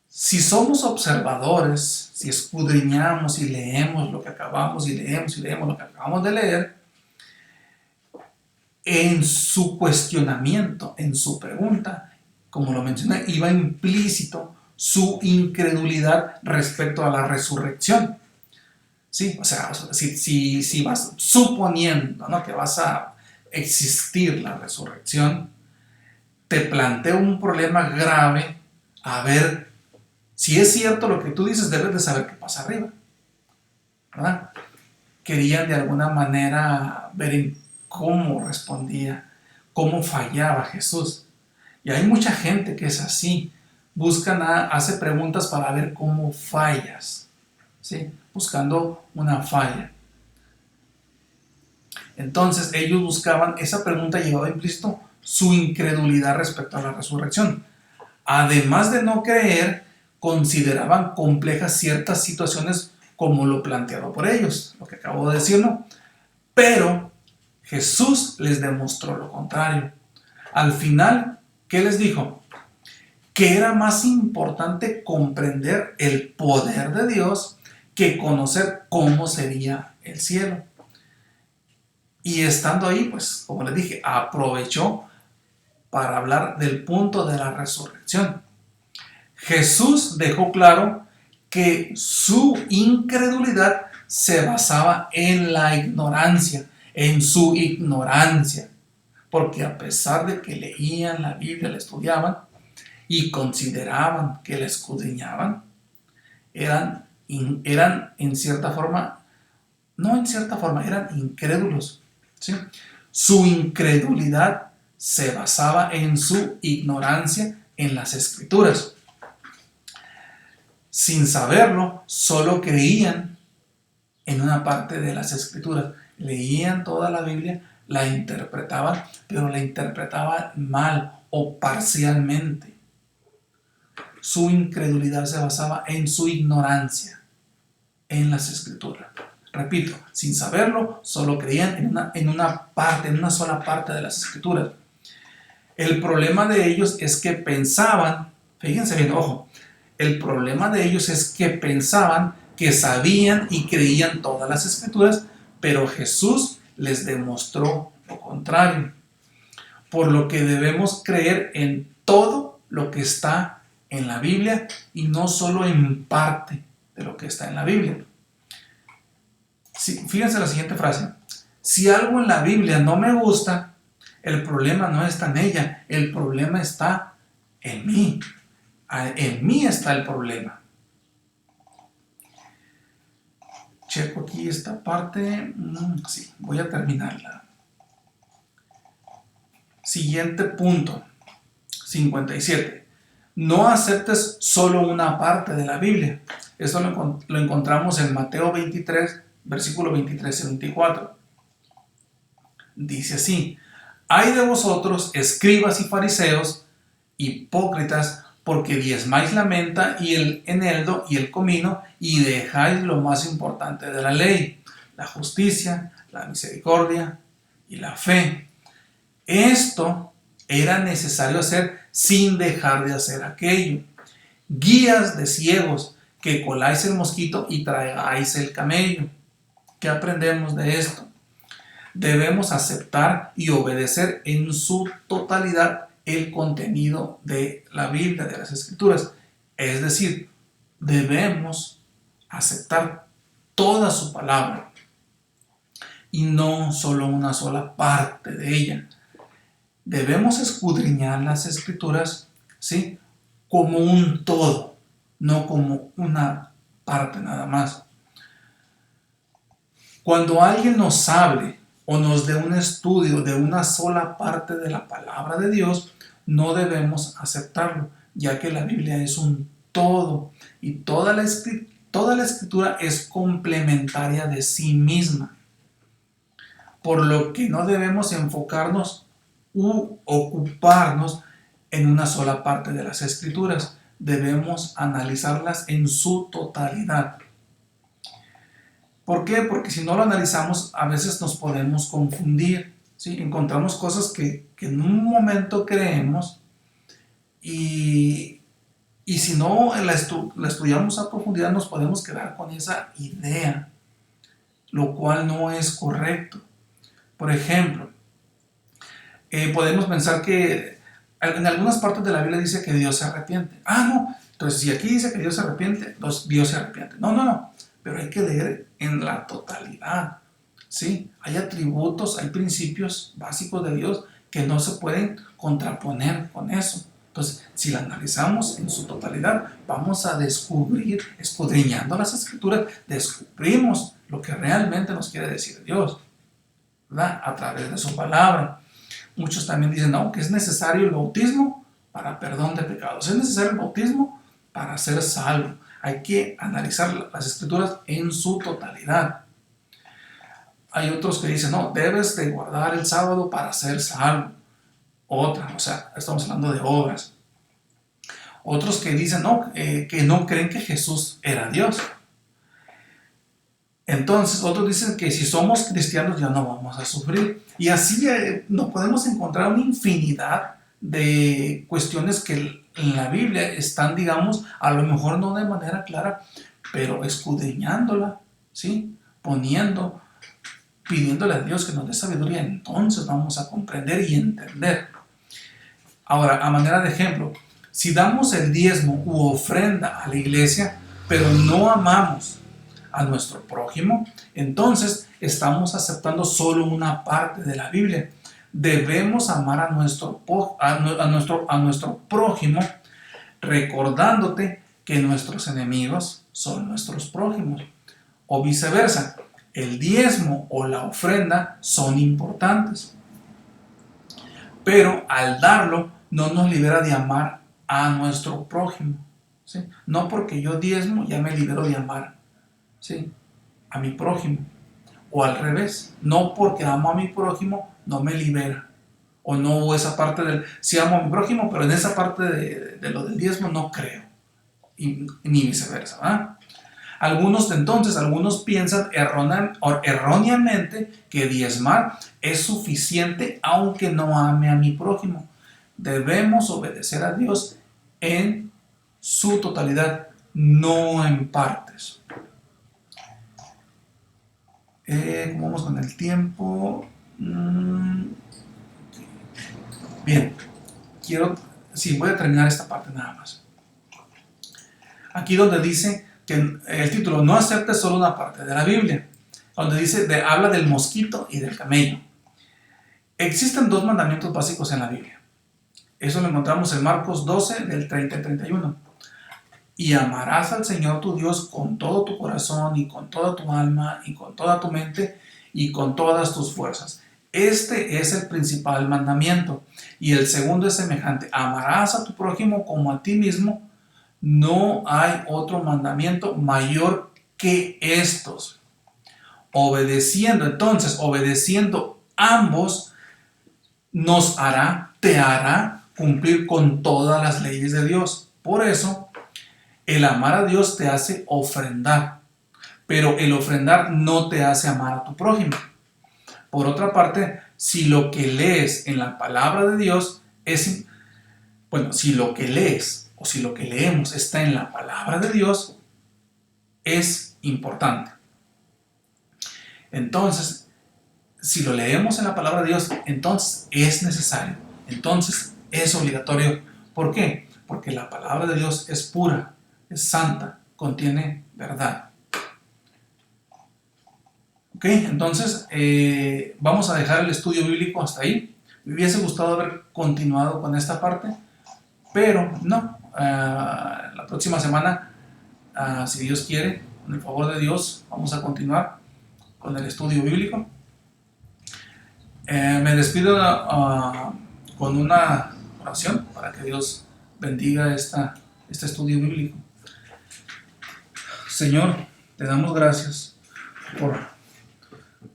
Si somos observadores, si escudriñamos y leemos lo que acabamos y leemos lo que acabamos de leer, en su cuestionamiento, en su pregunta, como lo mencioné, iba implícito su incredulidad respecto a la resurrección. ¿Sí? O sea, si vas suponiendo, ¿no?, que vas a existir la resurrección, te planteo un problema grave. A ver, si es cierto lo que tú dices, debes de saber qué pasa arriba, ¿verdad? Querían de alguna manera ver en cómo respondía, cómo fallaba Jesús. Y hay mucha gente que es así, hace preguntas para ver cómo fallas, ¿sí? Buscando una falla. Entonces ellos buscaban, esa pregunta llevaba implícito su incredulidad respecto a la resurrección. Además de no creer, consideraban complejas ciertas situaciones como lo planteado por ellos, lo que acabo de decir, ¿no? Pero Jesús les demostró lo contrario. Al final, ¿qué les dijo? Que era más importante comprender el poder de Dios que conocer cómo sería el cielo. Y estando ahí, pues, como les dije, aprovechó para hablar del punto de la resurrección. Jesús dejó claro que su incredulidad se basaba en la ignorancia, en su ignorancia, porque a pesar de que leían la Biblia, la estudiaban y consideraban que la escudriñaban, eran en cierta forma, eran incrédulos, ¿sí? Su incredulidad se basaba en su ignorancia en las Escrituras. Sin saberlo, solo creían en una parte de las Escrituras. Leían toda la Biblia, la interpretaban, pero la interpretaban mal o parcialmente. Su incredulidad se basaba en su ignorancia en las Escrituras. Repito, sin saberlo, solo creían en una sola parte de las Escrituras. El problema de ellos es que pensaban, fíjense bien, ojo, el problema de ellos es que pensaban que sabían y creían todas las Escrituras, pero Jesús les demostró lo contrario. Por lo que debemos creer en todo lo que está en la Biblia y no solo en parte de lo que está en la Biblia. Fíjense la siguiente frase: si algo en la Biblia no me gusta, el problema no está en ella, el problema está en mí. En mí está el problema. Checo aquí esta parte. Sí, voy a terminarla. Siguiente punto, 57. No aceptes solo una parte de la Biblia. Esto lo encontramos en Mateo 23, versículo 23 y 24. Dice así: ay de vosotros, escribas y fariseos, hipócritas, porque diezmáis la menta y el eneldo y el comino, y dejáis lo más importante de la ley, la justicia, la misericordia y la fe. Esto era necesario hacer sin dejar de hacer aquello. Guías de ciegos, que coláis el mosquito y tragáis el camello. ¿Qué aprendemos de esto? Debemos aceptar y obedecer en su totalidad el contenido de la Biblia, de las Escrituras. Es decir, debemos aceptar toda su palabra y no solo una sola parte de ella. Debemos escudriñar las Escrituras, ¿sí?, como un todo, no como una parte nada más. Cuando alguien nos hable o nos dé un estudio de una sola parte de la palabra de Dios, no debemos aceptarlo, ya que la Biblia es un todo y toda la escritura es complementaria de sí misma, por lo que no debemos enfocarnos u ocuparnos en una sola parte de las escrituras. Debemos analizarlas en su totalidad. ¿Por qué? Porque si no lo analizamos, a veces nos podemos confundir, ¿sí? Encontramos cosas que en un momento creemos y si no la estudiamos a profundidad, nos podemos quedar con esa idea, lo cual no es correcto. Por ejemplo, podemos pensar que en algunas partes de la Biblia dice que Dios se arrepiente. No, entonces si aquí dice que Dios se arrepiente, entonces Dios se arrepiente. No, pero hay que leer en la totalidad, ¿sí? Hay atributos, hay principios básicos de Dios que no se pueden contraponer con eso. Entonces, si la analizamos en su totalidad, vamos a descubrir, escudriñando las escrituras, descubrimos lo que realmente nos quiere decir Dios, ¿verdad? A través de su palabra. Muchos también dicen, no, que es necesario el bautismo para perdón de pecados. Es necesario el bautismo para ser salvo. Hay que analizar las escrituras en su totalidad. Hay otros que dicen, no, debes de guardar el sábado para ser salvo. Estamos hablando de obras. Otros que dicen, no, que no creen que Jesús era Dios. Entonces, otros dicen que si somos cristianos ya no vamos a sufrir. Y así nos podemos encontrar una infinidad de cuestiones que en la Biblia están, digamos, a lo mejor no de manera clara, pero escudriñándola, ¿sí? Pidiéndole a Dios que nos dé sabiduría, entonces vamos a comprender y entender. Ahora, a manera de ejemplo, si damos el diezmo u ofrenda a la iglesia, pero no amamos a nuestro prójimo, entonces estamos aceptando solo una parte de la Biblia. Debemos amar a nuestro prójimo, recordándote que nuestros enemigos son nuestros prójimos, o viceversa. El diezmo o la ofrenda son importantes, pero al darlo no nos libera de amar a nuestro prójimo, ¿sí? No porque yo diezmo ya me libero de amar, ¿sí?, a mi prójimo, o al revés, no porque amo a mi prójimo no me libera, o no esa parte del, sí amo a mi prójimo, pero en esa parte de lo del diezmo no creo, y ni viceversa, ¿verdad? Algunos piensan erróneamente que diezmar es suficiente aunque no ame a mi prójimo. Debemos obedecer a Dios en su totalidad, no en partes. ¿Cómo vamos con el tiempo? Bien, voy a terminar esta parte nada más. Aquí donde dice que el título, no aceptes solo una parte de la Biblia, donde habla del mosquito y del camello. Existen dos mandamientos básicos en la Biblia. Eso lo encontramos en Marcos 12, del 30 al 31. Y amarás al Señor tu Dios con todo tu corazón y con toda tu alma y con toda tu mente y con todas tus fuerzas. Este es el principal mandamiento. Y el segundo es semejante. Amarás a tu prójimo como a ti mismo. No hay otro mandamiento mayor que estos. Obedeciendo ambos, te hará cumplir con todas las leyes de Dios. Por eso, el amar a Dios te hace ofrendar, pero el ofrendar no te hace amar a tu prójimo. Por otra parte, si lo que lees en la palabra de Dios si lo que lees o si lo que leemos está en la palabra de Dios, es importante. Entonces, si lo leemos en la palabra de Dios, entonces es necesario, entonces es obligatorio. ¿Por qué? Porque la palabra de Dios es pura, es santa, contiene verdad. Ok, entonces vamos a dejar el estudio bíblico hasta ahí. Me hubiese gustado haber continuado con esta parte, pero no. La próxima semana, si Dios quiere, con el favor de Dios, vamos a continuar con el estudio bíblico. Me despido con una oración para que Dios bendiga este estudio bíblico. Señor, te damos gracias por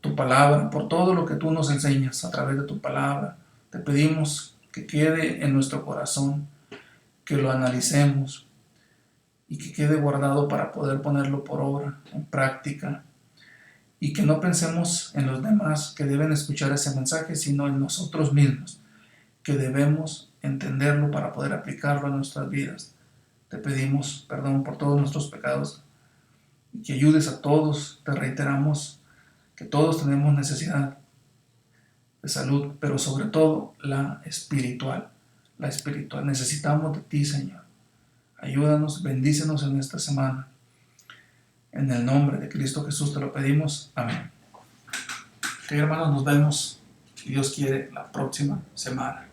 tu palabra, por todo lo que tú nos enseñas a través de tu palabra. Te pedimos que quede en nuestro corazón, que lo analicemos y que quede guardado para poder ponerlo por obra, en práctica, y que no pensemos en los demás que deben escuchar ese mensaje, sino en nosotros mismos, que debemos entenderlo para poder aplicarlo a nuestras vidas. Te pedimos perdón por todos nuestros pecados y que ayudes a todos. Te reiteramos que todos tenemos necesidad de salud, pero sobre todo la espiritual. Necesitamos de ti, Señor. Ayúdanos, bendícenos en esta semana. En el nombre de Cristo Jesús te lo pedimos. Amén. Ok, hermanos, nos vemos, si Dios quiere, la próxima semana.